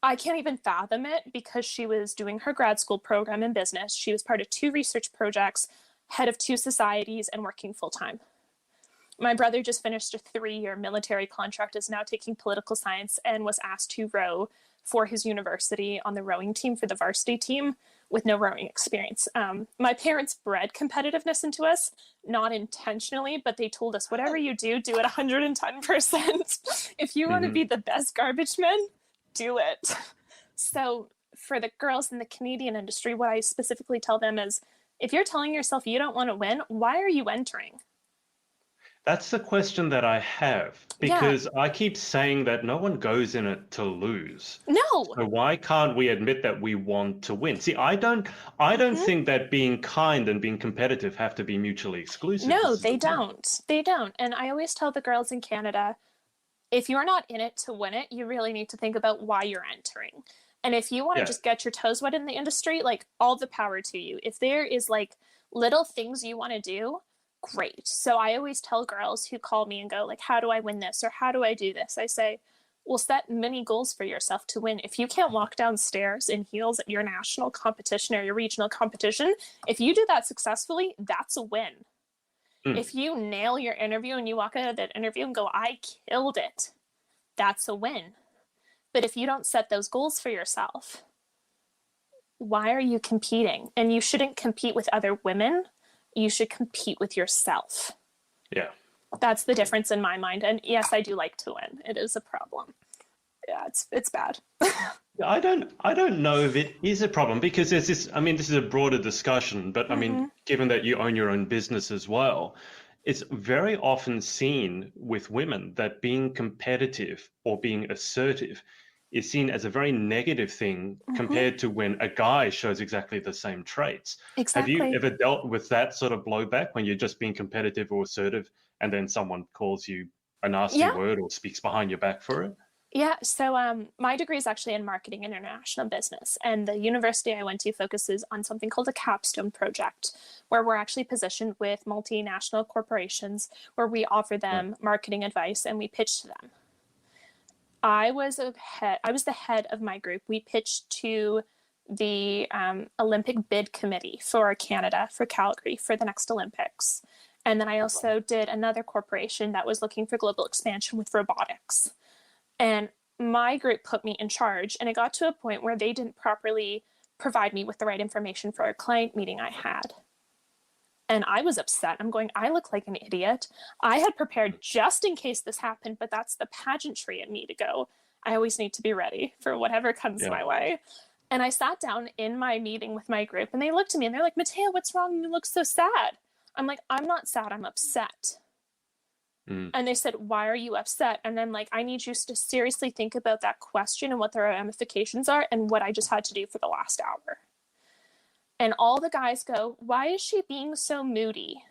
I can't even fathom it, because she was doing her grad school program in business. She was part of two research projects, head of two societies, and working full time. My brother just finished a 3-year military contract, is now taking political science, and was asked to row for his university on the rowing team for the varsity team with no rowing experience. My parents bred competitiveness into us, not intentionally, but they told us, whatever you do, do it 110%. If you want to Hmm. be the best garbage man, do it. So for the girls in the Canadian industry, what I specifically tell them is, if you're telling yourself you don't want to win, why are you entering? That's the question that I have Yeah, because I keep saying that no one goes in it to lose. no. So why can't we admit that we want to win? See, I don't Mhm. think that being kind and being competitive have to be mutually exclusive No, they necessarily. don't. They don't. And I always tell the girls in Canada, if you're not in it to win it, you really need to think about why you're entering. And if you want to Yeah. just get your toes wet in the industry, like, all the power to you. If there is like little things you want to do, great. So I always tell girls who call me and go like, how do I win this? Or how do I do this? I say, well, set many goals for yourself to win. If you can't walk downstairs in heels at your national competition or your regional competition, if you do that successfully, that's a win. If you nail your interview and you walk out of that interview and go, I killed it, that's a win. But if you don't set those goals for yourself, why are you competing? And you shouldn't compete with other women. You should compete with yourself. Yeah. That's the difference in my mind. And yes, I do like to win. It is a problem. Yeah, it's bad. I don't know if it is a problem, because there's this, I mean, this is a broader discussion, but I mean, given that you own your own business as well, it's very often seen with women that being competitive or being assertive is seen as a very negative thing compared to when a guy shows exactly the same traits. Exactly. Have you ever dealt with that sort of blowback when you're just being competitive or assertive and then someone calls you a nasty word or speaks behind your back for it? Yeah, so my degree is actually in marketing and international business, and the university I went to focuses on something called a capstone project, where we're actually positioned with multinational corporations where we offer them marketing advice and we pitch to them. I was the head of my group. We pitched to the Olympic bid committee for Canada, for Calgary, for the next Olympics. And then I also did another corporation that was looking for global expansion with robotics. And my group put me in charge, and it got to a point where they didn't properly provide me with the right information for a client meeting I had. And I was upset. I'm going, I look like an idiot. I had prepared just in case this happened, but that's the pageantry in me to go. I always need to be ready for whatever comes my way. And I sat down in my meeting with my group, and they looked at me and they're like, Mattea, what's wrong? You look so sad. I'm like, I'm not sad, I'm upset. And they said, why are you upset? And I'm like, I need you to seriously think about that question and what the ramifications are and what I just had to do for the last hour. And all the guys go, why is she being so moody?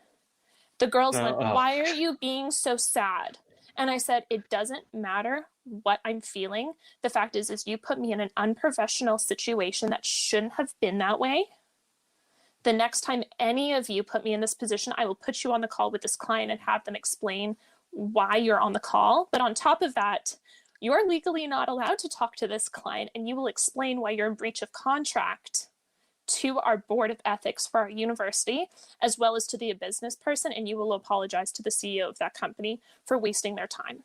The girls went, why are you being so sad? And I said, it doesn't matter what I'm feeling. The fact is you put me in an unprofessional situation that shouldn't have been that way. The next time any of you put me in this position, I will put you on the call with this client and have them explain why you're on the call. But on top of that, you're legally not allowed to talk to this client, and you will explain why you're in breach of contract to our board of ethics for our university, as well as to the business person, and you will apologize to the CEO of that company for wasting their time.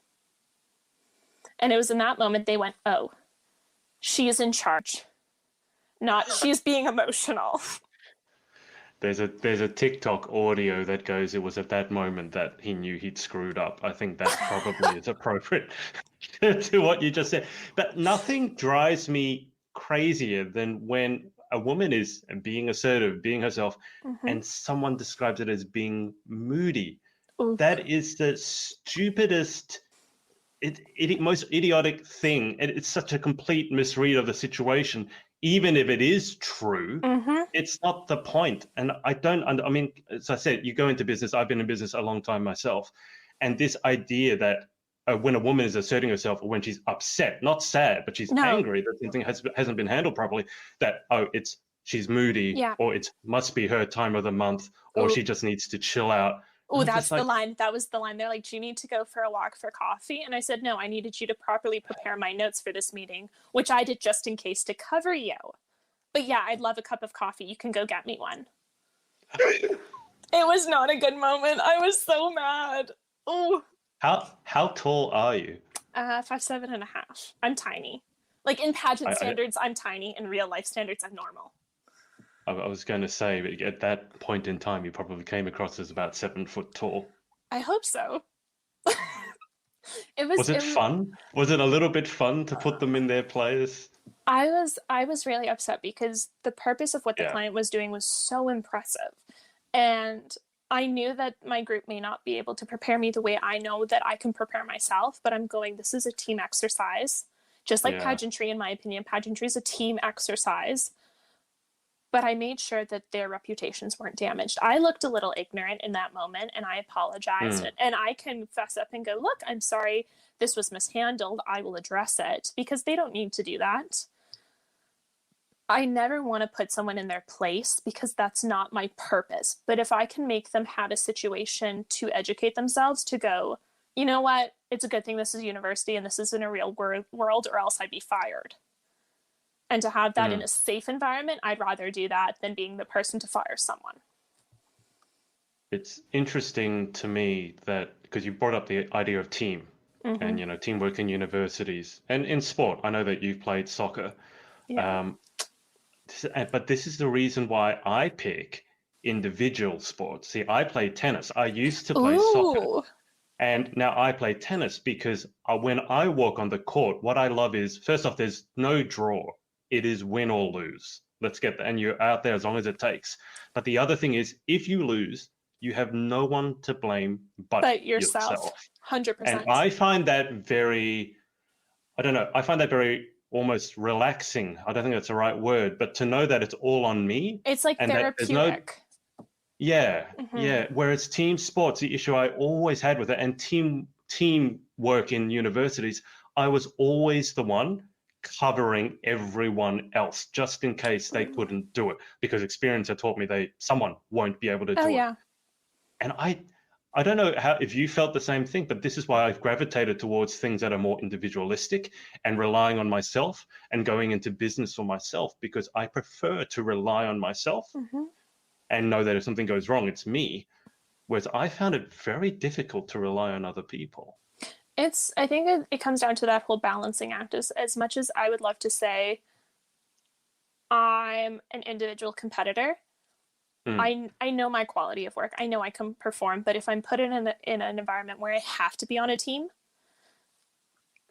And it was in that moment they went, oh, she is in charge, not she's being emotional. There's a TikTok audio that goes, it was at that moment that he knew he'd screwed up. I think that probably is appropriate to what you just said. But nothing drives me crazier than when a woman is being assertive, being herself, and someone describes it as being moody. That is the stupidest, most idiotic thing. It's such a complete misread of the situation. Even if it is true, it's not the point. And I mean, as I said, you go into business, I've been in business a long time myself. And this idea that when a woman is asserting herself, or when she's upset, not sad, but she's angry that something hasn't been handled properly, that, she's moody, or it must be her time of the month, or she just needs to chill out. Oh, that's the line. That was the line. They're like, do you need to go for a walk for coffee? And I said, no, I needed you to properly prepare my notes for this meeting, which I did just in case to cover you. But yeah, I'd love a cup of coffee. You can go get me one. It was not a good moment. I was so mad. Oh. How tall are you? 5'7.5". I'm tiny. Like in pageant standards, I'm tiny. In real life standards, I'm normal. I was going to say, but at that point in time, you probably came across as about 7 foot tall. I hope so. Was it fun? Was it a little bit fun to put them in their place? I was really upset because the purpose of what the client was doing was so impressive. And I knew that my group may not be able to prepare me the way I know that I can prepare myself, but I'm going, this is a team exercise. Just like pageantry, in my opinion, pageantry is a team exercise. But I made sure that their reputations weren't damaged. I looked a little ignorant in that moment, and I apologized. And I can fess up and go, look, I'm sorry, this was mishandled. I will address it, because they don't need to do that. I never want to put someone in their place because that's not my purpose. But if I can make them have a situation to educate themselves, to go, you know what, it's a good thing this is university and this isn't a real world, or else I'd be fired. And to have that in a safe environment, I'd rather do that than being the person to fire someone. It's interesting to me that, because you brought up the idea of team and, teamwork in universities and in sport. I know that you've played soccer. Yeah. But this is the reason why I pick individual sports. See, I play tennis. I used to play soccer. And now I play tennis because when I walk on the court, what I love is, first off, there's no draw. It is win or lose. Let's get that. And you're out there as long as it takes. But the other thing is, if you lose, you have no one to blame but yourself. 100%. And I find that very, I don't know, I find that very almost relaxing. I don't think that's the right word, but to know that it's all on me. It's like therapeutic. Yeah. Whereas team sports, the issue I always had with it, and teamwork in universities, I was always the one covering everyone else just in case they couldn't do it, because experience had taught me someone won't be able to do it. And I don't know if you felt the same thing, but this is why I've gravitated towards things that are more individualistic and relying on myself and going into business for myself, because I prefer to rely on myself and know that if something goes wrong, it's me. Whereas I found it very difficult to rely on other people. I think it comes down to that whole balancing act. As much as I would love to say I'm an individual competitor, I know my quality of work. I know I can perform, but if I'm put in an environment where I have to be on a team,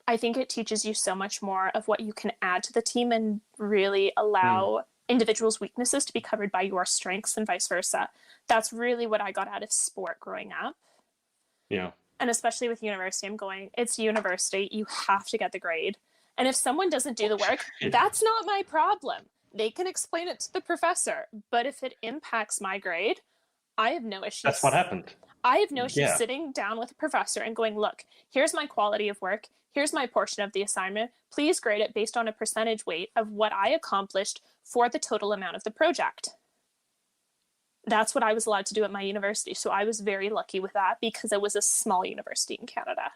I think it teaches you so much more of what you can add to the team and really allow individuals' weaknesses to be covered by your strengths and vice versa. That's really what I got out of sport growing up. Yeah. And especially with university, it's university, you have to get the grade. And if someone doesn't do the work, that's not my problem. They can explain it to the professor. But if it impacts my grade, I have no issues. That's what happened. I have no issues sitting down with a professor and going, look, here's my quality of work. Here's my portion of the assignment. Please grade it based on a percentage weight of what I accomplished for the total amount of the project. That's what I was allowed to do at my university. So I was very lucky with that because it was a small university in Canada.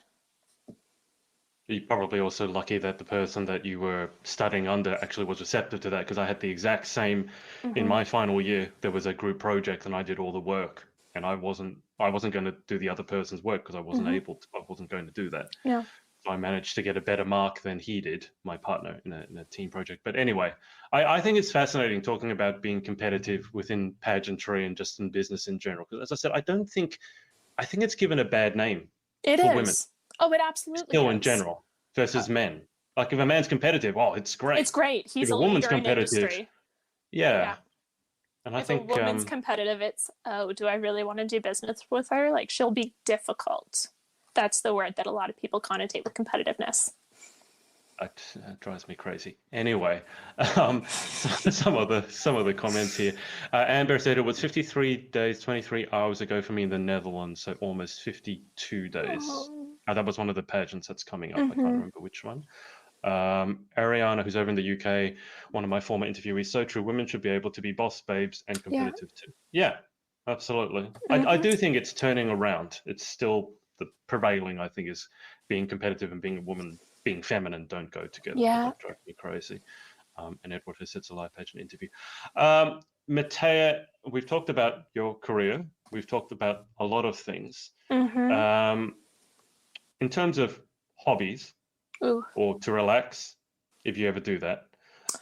You're probably also lucky that the person that you were studying under actually was receptive to that, because I had the exact same in my final year. There was a group project and I did all the work, and I wasn't going to do the other person's work because I wasn't able to. I wasn't going to do that. Yeah. So I managed to get a better mark than he did, my partner, in a team project. But anyway, I think it's fascinating talking about being competitive within pageantry and just in business in general. Because as I said, I think it's given a bad name for women. Oh, it absolutely Still is. In general versus men. Like if a man's competitive, it's great. It's great. He's if a woman's leader in industry. Yeah. And if a woman's competitive, it's, do I really want to do business with her? Like, she'll be difficult. That's the word that a lot of people connotate with competitiveness. That drives me crazy. Anyway, some of the comments here. Amber said it was 53 days, 23 hours ago for me in the Netherlands, so almost 52 days. That was one of the pageants that's coming up. I can't remember which one. Ariana, who's over in the UK, one of my former interviewees, so true. Women should be able to be boss babes and competitive too. Yeah, absolutely. I do think it's turning around. It's still the prevailing, I think, is being competitive and being a woman. Being feminine don't go together. Yeah. That drives me crazy. And Edward, who sits a live pageant interview. Mattea, we've talked about your career. We've talked about a lot of things. In terms of hobbies or to relax, if you ever do that,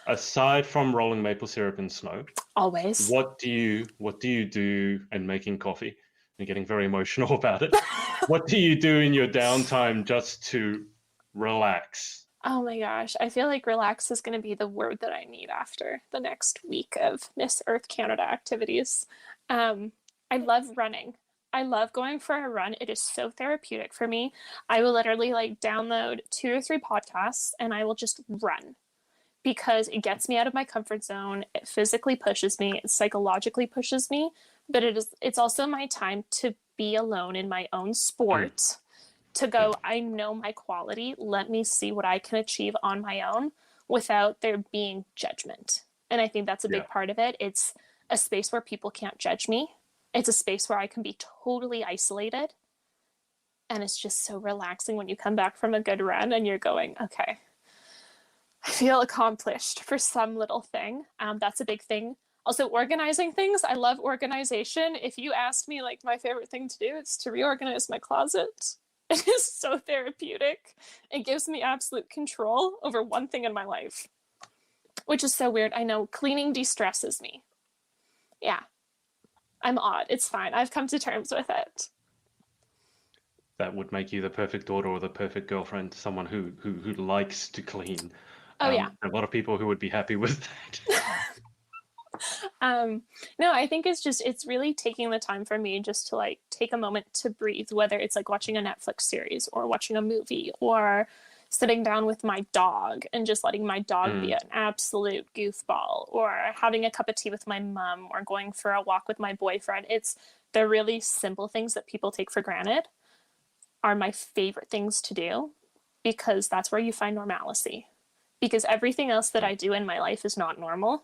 aside from rolling maple syrup in snow, always. What do you do and making coffee? I'm getting very emotional about it. What do you do in your downtime just to relax? Oh my gosh. I feel like relax is going to be the word that I need after the next week of Miss Earth Canada activities. I love running. I love going for a run. It is so therapeutic for me. I will literally download 2 or 3 podcasts and I will just run because it gets me out of my comfort zone. It physically pushes me. It psychologically pushes me, but it's also my time to be alone in my own sport. To go, I know my quality. Let me see what I can achieve on my own without there being judgment. And I think that's a Yeah. big part of it. It's a space where people can't judge me. It's a space where I can be totally isolated. And it's just so relaxing when you come back from a good run and you're going, okay, I feel accomplished for some little thing. That's a big thing. Also, organizing things. I love organization. If you asked me, like, my favorite thing to do, it's to reorganize my closet. It is so therapeutic. It gives me absolute control over one thing in my life, which is so weird. I know cleaning de-stresses me. Yeah, I'm odd. It's fine. I've come to terms with it. That would make you the perfect daughter or the perfect girlfriend, someone who likes to clean. Oh, yeah. A lot of people who would be happy with that. No, I think it's really taking the time for me just to like take a moment to breathe, whether it's like watching a Netflix series or watching a movie or sitting down with my dog and just letting my dog be an absolute goofball, or having a cup of tea with my mom, or going for a walk with my boyfriend. It's the really simple things that people take for granted are my favorite things to do, because that's where you find normalcy. Because everything else that I do in my life is not normal.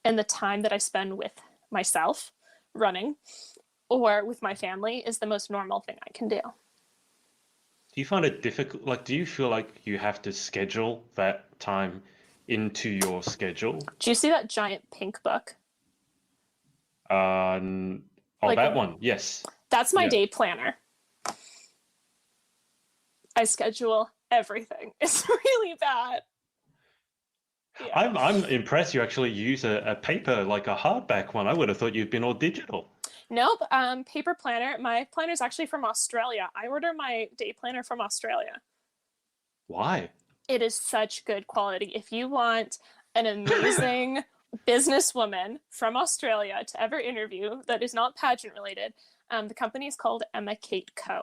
And the time that I spend with myself running or with my family is the most normal thing I can do. Do you find it difficult? Like, do you feel like you have to schedule that time into your schedule? Do you see that giant pink book? Oh, Like, that one. Yes. That's my Yeah. day planner. I schedule everything. It's really bad. Yeah. I'm impressed you actually use a paper, like a hardback one. I would have thought you'd been all digital. Nope. Paper planner. My planner is actually from Australia. I order my day planner from Australia. Why? It is such good quality. If you want an amazing businesswoman from Australia to ever interview that is not pageant related, the company is called Emma Kate Co.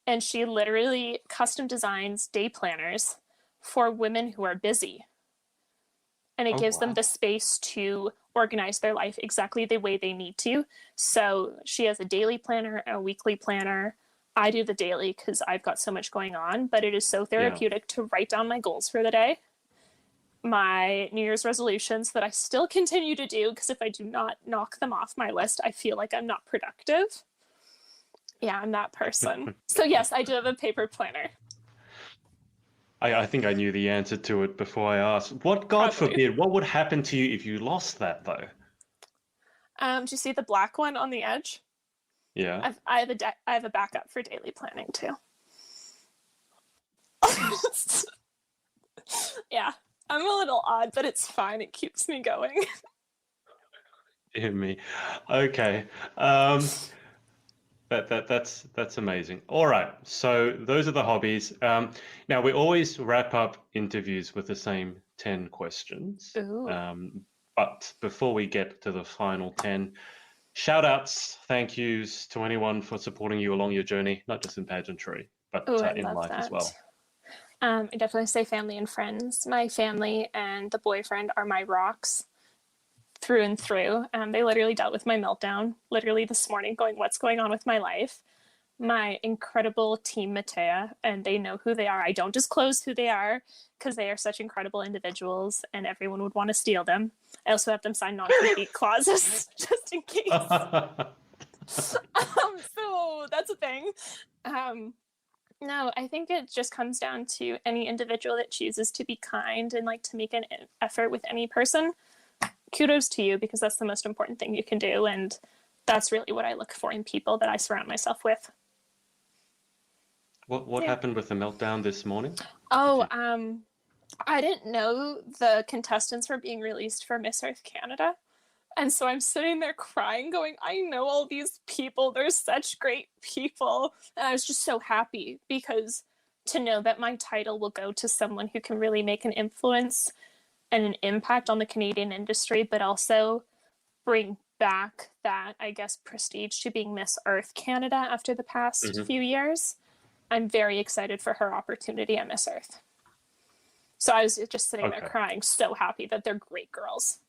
And she literally custom designs day planners for women who are busy. And it gives them the space to organize their life exactly the way they need to. So she has a daily planner, a weekly planner. I do the daily because I've got so much going on, but it is so therapeutic to write down my goals for the day, my New Year's resolutions that I still continue to do, because if I do not knock them off my list, I feel like I'm not productive. Yeah, I'm that person. So yes, I do have a paper planner. I think I knew the answer to it before I asked. What, God forbid, what would happen to you if you lost that, though? Do you see the black one on the edge? Yeah. I have a backup for daily planning too. Yeah, I'm a little odd, but it's fine. It keeps me going. Dear me. Okay. That's amazing. All right. So those are the hobbies. Now we always wrap up interviews with the same 10 questions. Ooh. But before we get to the final 10, shout outs, thank yous to anyone for supporting you along your journey, not just in pageantry, but in life as well. I definitely say family and friends. My family and the boyfriend are my rocks through and through. They literally dealt with my meltdown literally this morning, going, what's going on with my life? My incredible team, Mattea, and they know who they are. I don't disclose who they are because they are such incredible individuals and everyone would want to steal them. I also have them sign non-compete clauses just in case. So that's a thing. No, I think it just comes down to any individual that chooses to be kind and like to make an effort with any person. Kudos to you, because that's the most important thing you can do. And that's really what I look for in people that I surround myself with. What happened with the meltdown this morning? Oh, I didn't know the contestants were being released for Miss Earth Canada. And so I'm sitting there crying, going, I know all these people. They're such great people. And I was just so happy, because to know that my title will go to someone who can really make an influence and an impact on the Canadian industry, but also bring back that, I guess, prestige to being Miss Earth Canada after the past few years. I'm very excited for her opportunity at Miss Earth. So I was just sitting there crying, so happy that they're great girls.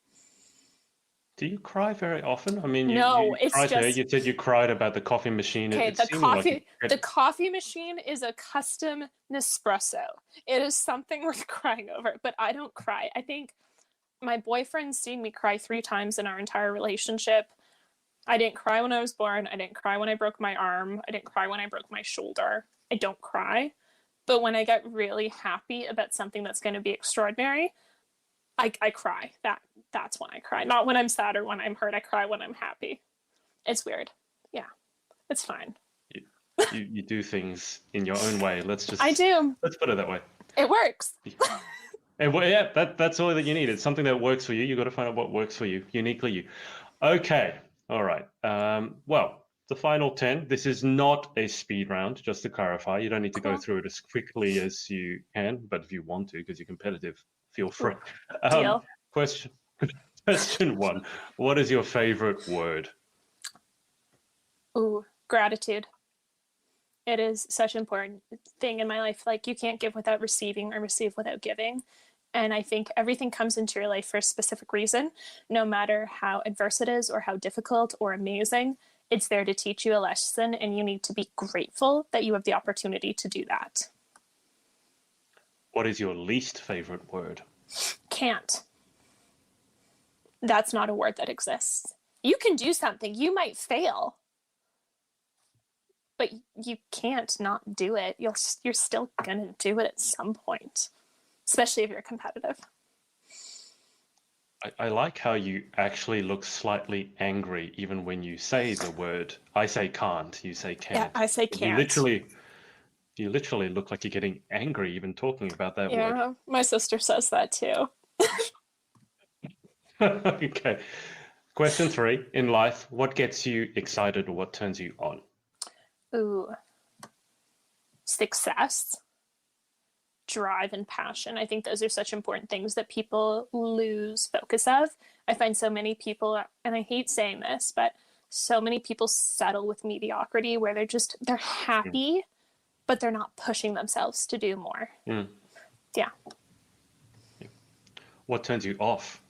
Do you cry very often? I mean, no, it's cried just there. You said you cried about the coffee machine. Okay, the coffee machine is a custom Nespresso. It is something worth crying over, but I don't cry. I think My boyfriend's seen me cry 3 times in our entire relationship. I didn't cry when I was born. I didn't cry when I broke my arm. I didn't cry when I broke my shoulder. I don't cry. But when I get really happy about something that's going to be extraordinary, I cry. That's when I cry. Not when I'm sad or when I'm hurt. I cry when I'm happy. It's weird. Yeah, it's fine. You do things in your own way. Let's I do. Let's put it that way. It works. And yeah, that's all that you need. It's something that works for you. You got to find out what works for you, uniquely you. Okay. All right. Well, the final 10. This is not a speed round, just to clarify. You don't need to go through it as quickly as you can, but if you want to, because you're competitive, feel free. Deal. Question 1. What is your favorite word? Ooh, gratitude. It is such an important thing in my life. Like, you can't give without receiving or receive without giving. And I think everything comes into your life for a specific reason, no matter how adverse it is or how difficult or amazing. It's there to teach you a lesson, and you need to be grateful that you have the opportunity to do that. What is your least favorite word? Can't. That's not a word that exists. You can do something. You might fail, but you can't not do it. You're still going to do it at some point, especially if you're competitive. I like how you actually look slightly angry even when you say the word. I say can't, you say can't. Yeah, I say can't. You literally look like you're getting angry even talking about that word. Yeah, my sister says that too. Okay. Question 3. In life, what gets you excited or what turns you on? Ooh. Success, drive, and passion. I think those are such important things that people lose focus of. I find so many people, and I hate saying this, but so many people settle with mediocrity where they're happy, but they're not pushing themselves to do more. Yeah. What turns you off?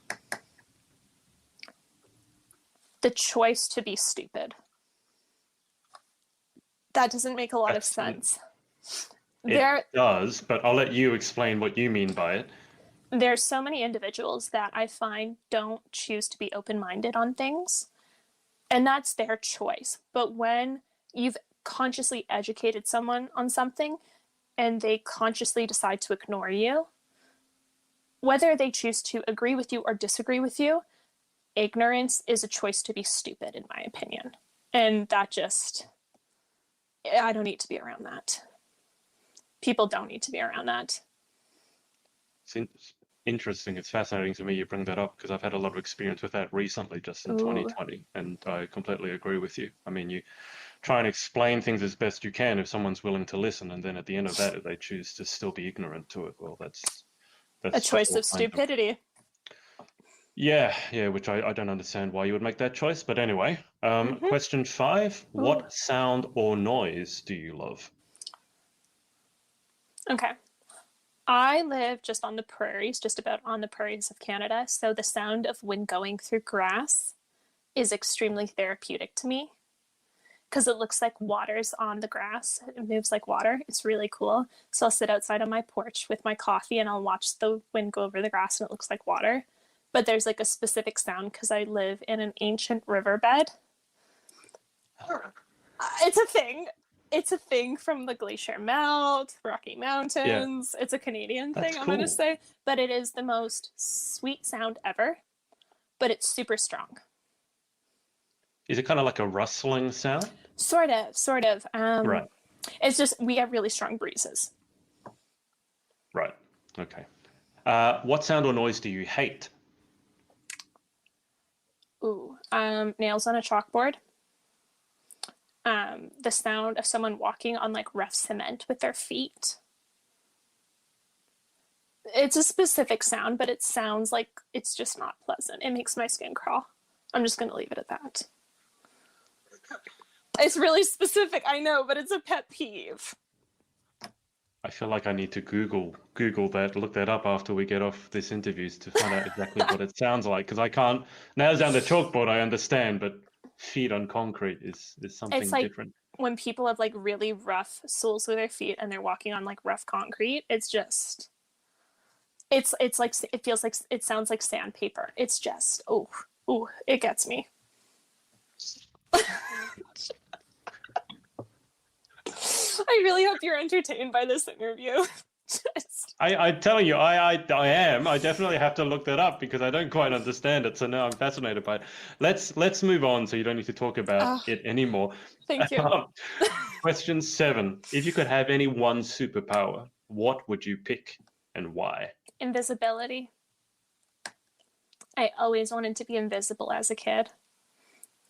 The choice to be stupid. That doesn't make a lot of sense. It does, but I'll let you explain what you mean by it. There's so many individuals that I find don't choose to be open-minded on things, and that's their choice. But when you've consciously educated someone on something and they consciously decide to ignore you, whether they choose to agree with you or disagree with you, ignorance is a choice to be stupid, in my opinion. And I don't need to be around that. People don't need to be around that. It's interesting. It's fascinating to me you bring that up because I've had a lot of experience with that recently, just in 2020, and I completely agree with you. I mean, you try and explain things as best you can if someone's willing to listen, and then at the end of that, if they choose to still be ignorant to it, well, that's a choice of stupidity. Yeah, which I don't understand why you would make that choice, but anyway. Question 5, what sound or noise do you love? Okay. I live just on the prairies, just about on the prairies of Canada, so the sound of wind going through grass is extremely therapeutic to me because it looks like water's on the grass. It moves like water. It's really cool. So I'll sit outside on my porch with my coffee and I'll watch the wind go over the grass and it looks like water. But there's like a specific sound because I live in an ancient riverbed. It's a thing. It's a thing from the glacier melt, Rocky Mountains. Yeah. It's a Canadian thing, I'm going to say. But it is the most sweet sound ever. But it's super strong. Is it kind of like a rustling sound? Sort of. Right. It's just we have really strong breezes. Right. Okay. What sound or noise do you hate? Ooh, nails on a chalkboard. The sound of someone walking on like rough cement with their feet. It's a specific sound, but it sounds like it's just not pleasant. It makes my skin crawl. I'm just going to leave it at that. It's really specific, I know, but it's a pet peeve. I feel like I need to Google that, look that up after we get off this interview to find out exactly what it sounds like, because I can't. Nails down the chalkboard, I understand, but feet on concrete is something it's like different. When people have like really rough soles with their feet and they're walking on like rough concrete, it's It's like, it feels like, it sounds like sandpaper. It's just, oh, it gets me. I really hope you're entertained by this interview. I'm telling you, I am. I definitely have to look that up because I don't quite understand it. So now I'm fascinated by it. Let's move on so you don't need to talk about it anymore. Thank you. Question 7. If you could have any one superpower, what would you pick and why? Invisibility. I always wanted to be invisible as a kid.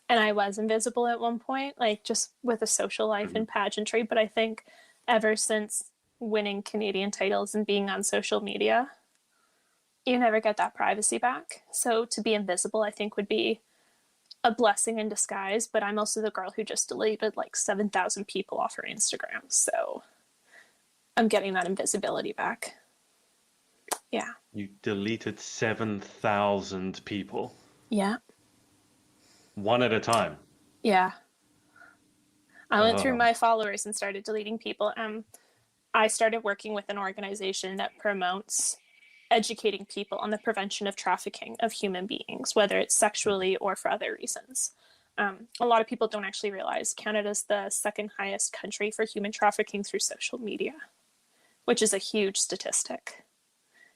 And I was invisible at one point, like just with a social life and pageantry. But I think ever since winning Canadian titles and being on social media, you never get that privacy back. So to be invisible, I think, would be a blessing in disguise. But I'm also the girl who just deleted like 7,000 people off her Instagram. So I'm getting that invisibility back. Yeah. You deleted 7,000 people. Yeah. One at a time. Yeah. I went through my followers and started deleting people. I started working with an organization that promotes educating people on the prevention of trafficking of human beings, whether it's sexually or for other reasons. A lot of people don't actually realize Canada's the second highest country for human trafficking through social media, which is a huge statistic.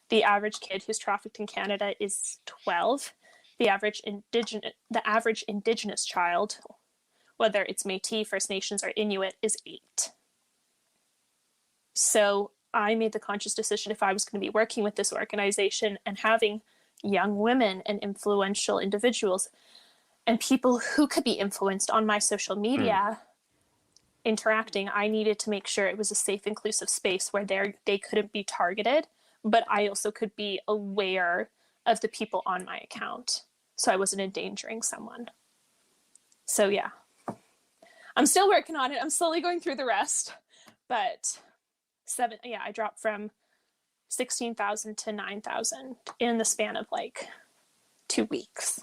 The average kid who's trafficked in Canada is 12. The average Indigenous child, whether it's Métis, First Nations, or Inuit, is 8. So I made the conscious decision, if I was going to be working with this organization and having young women and influential individuals and people who could be influenced on my social media interacting, I needed to make sure it was a safe, inclusive space where they couldn't be targeted, but I also could be aware of the people on my account, so I wasn't endangering someone. So yeah, I'm still working on it. I'm slowly going through the rest, but I dropped from 16,000 to 9,000 in the span of like 2 weeks.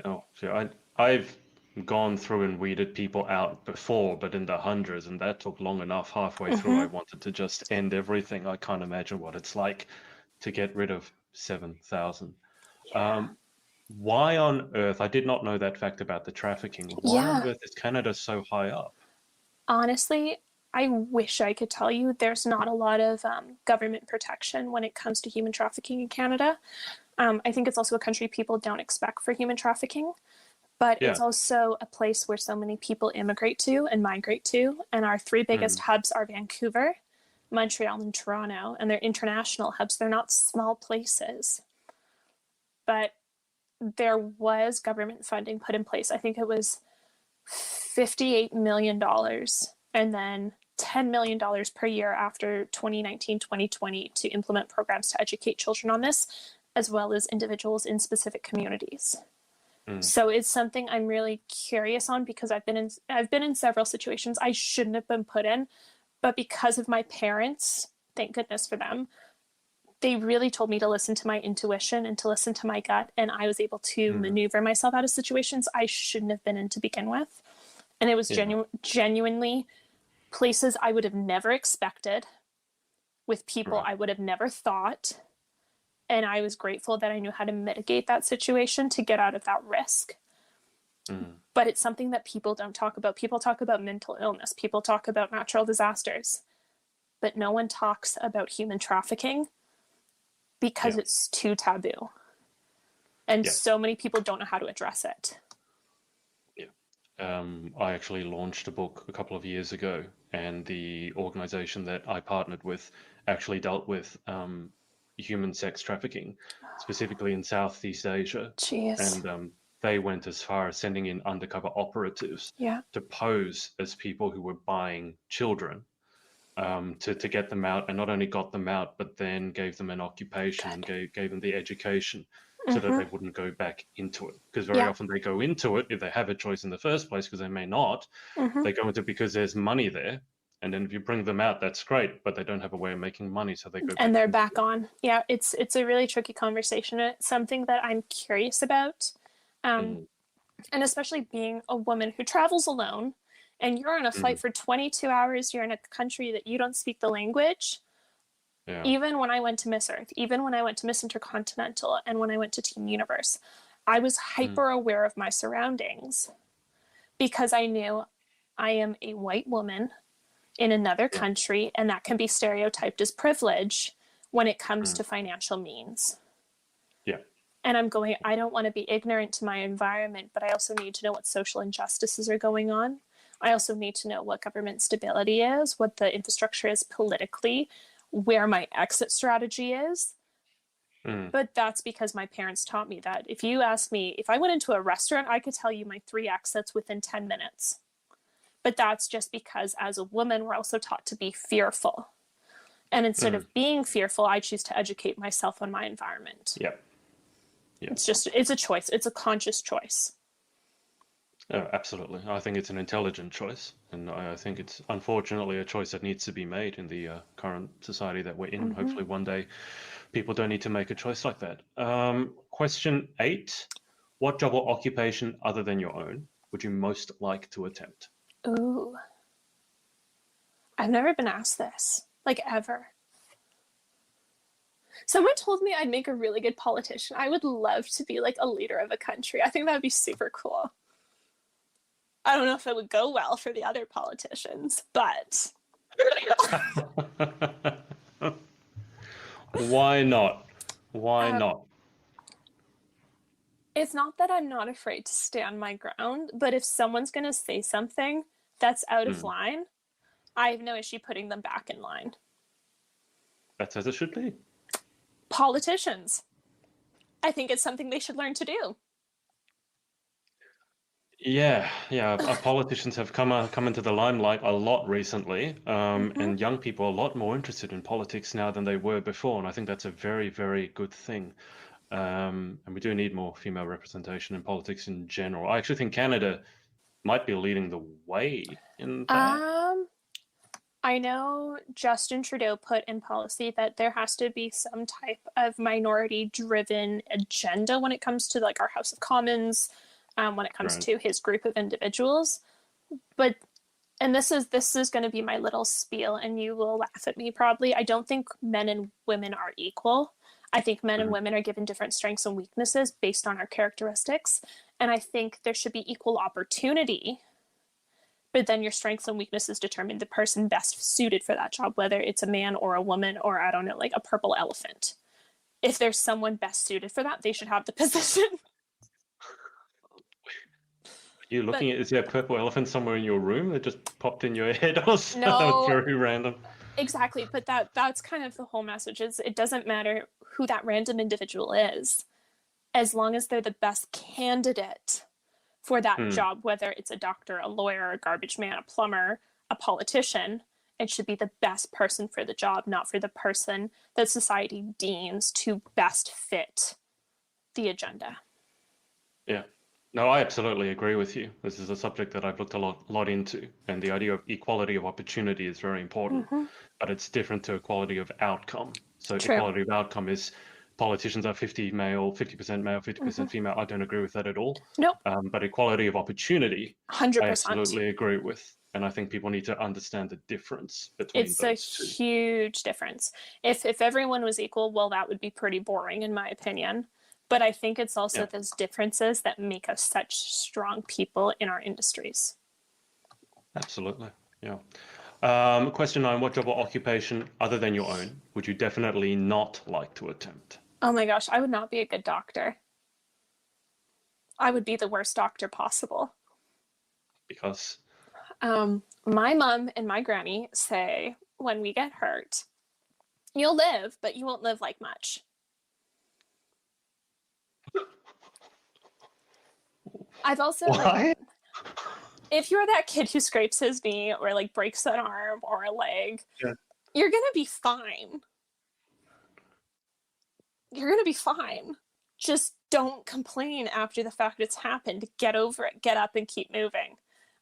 Oh, so I've gone through and weeded people out before, but in the hundreds, and that took long enough. Halfway through, I wanted to just end everything. I can't imagine what it's like to get rid of 7,000. Yeah. Why on earth? I did not know that fact about the trafficking. Why on earth is Canada so high up? Honestly, I wish I could tell you. There's not a lot of government protection when it comes to human trafficking in Canada. I think it's also a country people don't expect for human trafficking, but it's also a place where so many people immigrate to and migrate to. And our 3 biggest hubs are Vancouver, Montreal, and Toronto, and they're international hubs. They're not small places. But there was government funding put in place. I think it was $58 million and then $10 million per year after 2019, 2020 to implement programs to educate children on this, as well as individuals in specific communities. So it's something I'm really curious on because I've been in several situations I shouldn't have been put in, but because of my parents, thank goodness for them, they really told me to listen to my intuition and to listen to my gut, and I was able to maneuver myself out of situations I shouldn't have been in to begin with. And it was genuinely places I would have never expected, with people I would have never thought. And I was grateful that I knew how to mitigate that situation to get out of that risk. But it's something that people don't talk about. People talk about mental illness. People talk about natural disasters. But no one talks about human trafficking because it's too taboo. And so many people don't know how to address it. I actually launched a book a couple of years ago, and the organization that I partnered with actually dealt with human sex trafficking, specifically in Southeast Asia. Jeez. And they went as far as sending in undercover operatives to pose as people who were buying children to get them out, and not only got them out, but then gave them an occupation and gave them the education so that they wouldn't go back into it. Because very often they go into it, if they have a choice in the first place, because they may not, they go into it because there's money there. And then if you bring them out, that's great, but they don't have a way of making money, so they go back. And they're back on. Yeah, it's a really tricky conversation. It's something that I'm curious about. And especially being a woman who travels alone, and you're on a flight for 22 hours, you're in a country that you don't speak the language. Yeah. Even when I went to Miss Earth, even when I went to Miss Intercontinental, and when I went to Teen Universe, I was hyper aware of my surroundings because I knew I am a white woman in another country, and that can be stereotyped as privilege when it comes to financial means. Yeah. And I'm going, I don't want to be ignorant to my environment, but I also need to know what social injustices are going on. I also need to know what government stability is, what the infrastructure is politically, where my exit strategy is. But that's because my parents taught me that. If you ask me, if I went into a restaurant, I could tell you my 3 exits within 10 minutes. But that's just because as a woman, we're also taught to be fearful. And instead of being fearful, I choose to educate myself on my environment. Yep. It's a choice. It's a conscious choice. Oh, absolutely. I think it's an intelligent choice. And I think it's unfortunately a choice that needs to be made in the current society that we're in. Hopefully one day people don't need to make a choice like that. Question 8. What job or occupation other than your own would you most like to attempt? Ooh. I've never been asked this, like ever. Someone told me I'd make a really good politician. I would love to be like a leader of a country. I think that would be super cool. I don't know if it would go well for the other politicians, but Why not? Why not? it's not that I'm not afraid to stand my ground, but if someone's going to say something that's out of line, I have no issue putting them back in line. That's as it should be. Politicians. I think it's something they should learn to do. Yeah. Our politicians have come into the limelight a lot recently, and young people are a lot more interested in politics now than they were before, and I think that's a very, very good thing. And we do need more female representation in politics in general. I actually think Canada might be leading the way in that. I know Justin Trudeau put in policy that there has to be some type of minority-driven agenda when it comes to like our House of Commons, when it comes to his group of individuals. But, and this is going to be my little spiel, and you will laugh at me probably. I don't think men and women are equal. I think men and women are given different strengths and weaknesses based on our characteristics. And I think there should be equal opportunity, but then your strengths and weaknesses determine the person best suited for that job, whether it's a man or a woman or, I don't know, like a purple elephant. If there's someone best suited for that, they should have the position. You're looking at, is there a purple elephant somewhere in your room that just popped in your head or something? No. That was very random. Exactly, but that's kind of the whole message. Is it doesn't matter who that random individual is, as long as they're the best candidate for that job, whether it's a doctor, a lawyer, a garbage man, a plumber, a politician, it should be the best person for the job, not for the person that society deems to best fit the agenda. Yeah. No, I absolutely agree with you. This is a subject that I've looked a lot into, and the idea of equality of opportunity is very important, but it's different to equality of outcome. So equality of outcome is politicians are 50% male, 50% female. I don't agree with that at all. Nope. But equality of opportunity, 100%. I absolutely agree with. And I think people need to understand the difference between those two. It's a huge difference. If everyone was equal, well, that would be pretty boring in my opinion. But I think it's also those differences that make us such strong people in our industries. Absolutely, yeah. Question 9, what job or occupation other than your own would you definitely not like to attempt? Oh my gosh, I would not be a good doctor. I would be the worst doctor possible. Because? My mom and my granny say when we get hurt, you'll live, but you won't live like much. I've also Why? If you're that kid who scrapes his knee or like breaks an arm or a leg, you're gonna be fine. You're gonna be fine. Just don't complain after the fact it's happened. Get over it. Get up and keep moving.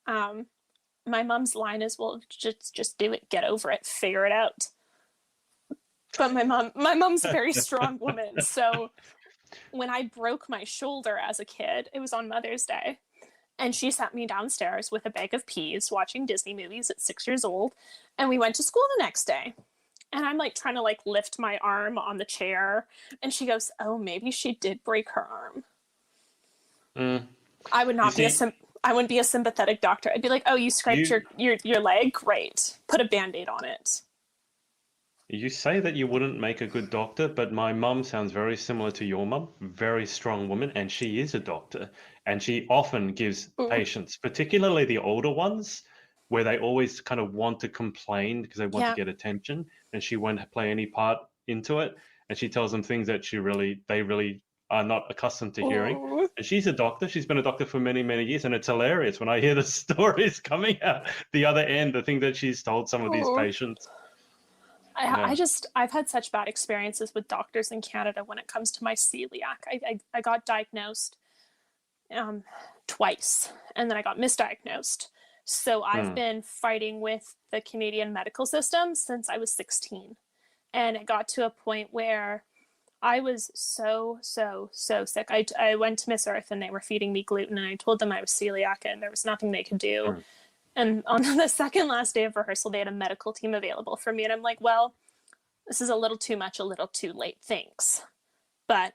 My mom's line is, "Well, just do it. Get over it. Figure it out." But my mom's a very strong woman, so when I broke my shoulder as a kid, it was on Mother's Day, and she sat me downstairs with a bag of peas watching Disney movies at 6 years old, and we went to school the next day. And I'm like trying to like lift my arm on the chair. And she goes, oh, maybe she did break her arm. Mm. I would You not be see, I wouldn't be a sympathetic doctor. I'd be like, oh, you scraped you your leg? Great. Put a Band-Aid on it. you say that you wouldn't make a good doctor, but my mum sounds very similar to your mum. Very strong woman, and she is a doctor, and she often gives Ooh. patients, particularly the older ones, where they always kind of want to complain because they want to Yeah. get attention, and she won't play any part into it, and she tells them things that they really are not accustomed to hearing. Ooh. And she's a doctor. She's been a doctor for many, many years, and it's hilarious when I hear the stories coming out the other end, the thing that she's told some of these Ooh. patients. I Yeah. just, I've had such bad experiences with doctors in Canada when it comes to my celiac. I got diagnosed twice, and then I got misdiagnosed. So I've Hmm. been fighting with the Canadian medical system since I was 16. And it got to a point where I was so sick. I went to Miss Earth and they were feeding me gluten, and I told them I was celiac and there was nothing they could do. Hmm. And on the second last day of rehearsal, they had a medical team available for me. And I'm like, well, this is a little too much, a little too late. Thanks. But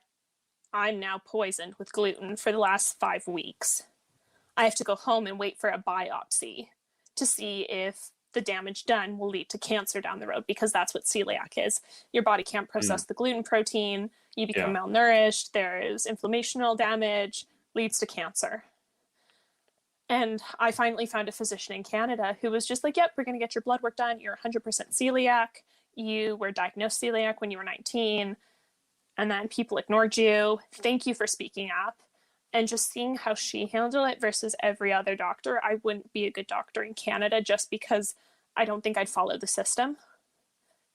I'm now poisoned with gluten for the last 5 weeks. I have to go home and wait for a biopsy to see if the damage done will lead to cancer down the road, because that's what celiac is. Your body can't Hmm. process the gluten protein, you become Yeah. malnourished, there is inflammational damage, leads to cancer. And I finally found a physician in Canada who was just like, yep, we're going to get your blood work done. You're 100% celiac. You were diagnosed celiac when you were 19. And then people ignored you. Thank you for speaking up. And just seeing how she handled it versus every other doctor, I wouldn't be a good doctor in Canada just because I don't think I'd follow the system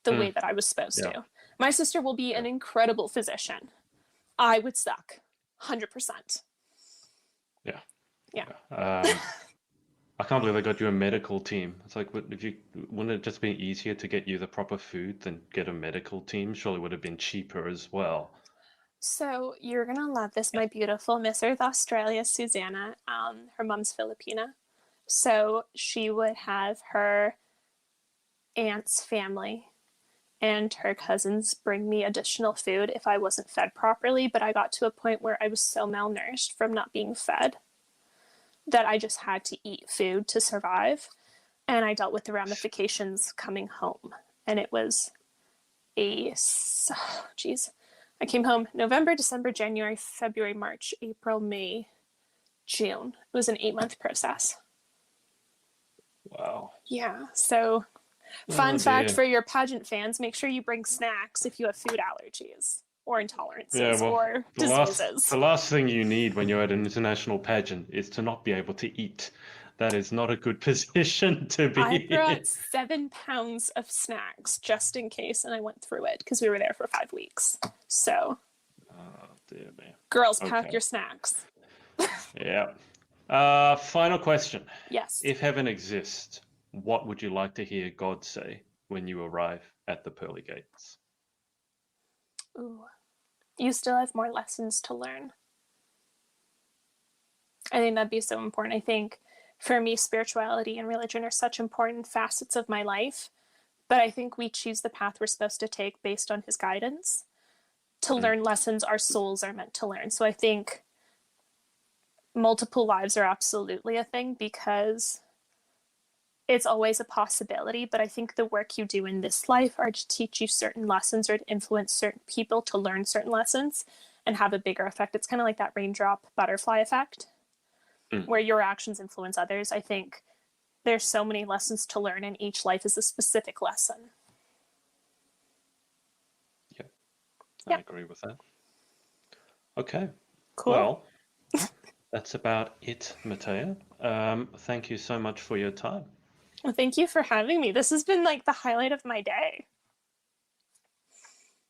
the Hmm. way that I was supposed Yeah. to. My sister will be Yeah. an incredible physician. I would suck 100%. Yeah. Yeah. I can't believe they got you a medical team. It's like, if you wouldn't it just be easier to get you the proper food than get a medical team? Surely would have been cheaper as well. So you're going to love this, my beautiful Miss Earth Australia, Susanna. Her mom's Filipina. So she would have her aunt's family and her cousins bring me additional food if I wasn't fed properly. But I got to a point where I was so malnourished from not being fed that I just had to eat food to survive. And I dealt with the ramifications coming home. And it was geez. I came home November, December, January, February, March, April, May, June. It was an 8-month process. Wow. Yeah. So, Oh fun fact dear. for your pageant fans, make sure you bring snacks if you have food allergies or Yeah, intolerances well, or the last diseases. the last thing you need when you're at an international pageant is to not be able to eat. That is not a good position to I be in. brought 7 pounds of snacks just in case, and I went through it because we were there for 5 weeks. So, Oh dear me. girls, pack Okay. your snacks. Yeah. Final question. Yes. If heaven exists, what would you like to hear God say when you arrive at the pearly gates? Ooh. You still have more lessons to learn. I think that'd be so important. I think for me, spirituality and religion are such important facets of my life, but I think we choose the path we're supposed to take based on his guidance to Mm. learn lessons our souls are meant to learn. So I think multiple lives are absolutely a thing because it's always a possibility, but I think the work you do in this life are to teach you certain lessons or to influence certain people to learn certain lessons and have a bigger effect. It's kind of like that raindrop butterfly effect where your actions influence others. I think there's so many lessons to learn, and each life is a specific lesson. Yep, I Yeah. agree with that. Okay, Cool. well, that's about it, Mattea. Thank you so much for your time. Well, thank you for having me. This has been like the highlight of my day.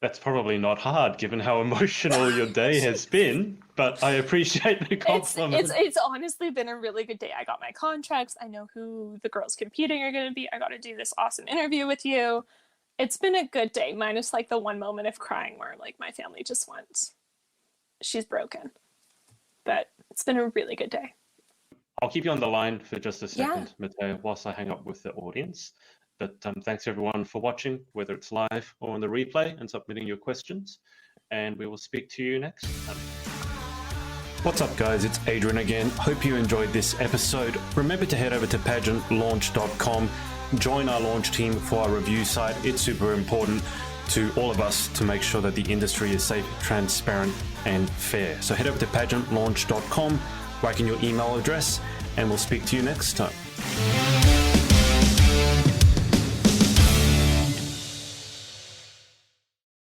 That's probably not hard given how emotional your day has been, but I appreciate the compliment. It's honestly been a really good day. I got my contracts. I know who the girls competing are going to be. I got to do this awesome interview with you. It's been a good day, minus like the one moment of crying where like my family just went, she's broken. But it's been a really good day. I'll keep you on the line for just a Yeah. second, Mattea, whilst I hang up with the audience. But thanks everyone for watching, whether it's live or on the replay, and submitting your questions. And we will speak to you next time. What's up, guys? It's Adrian again. Hope you enjoyed this episode. Remember to head over to pageantlaunch.com. Join our launch team for our review site. It's super important to all of us to make sure that the industry is safe, transparent, and fair. So head over to pageantlaunch.com, write in your email address, and we'll speak to you next time.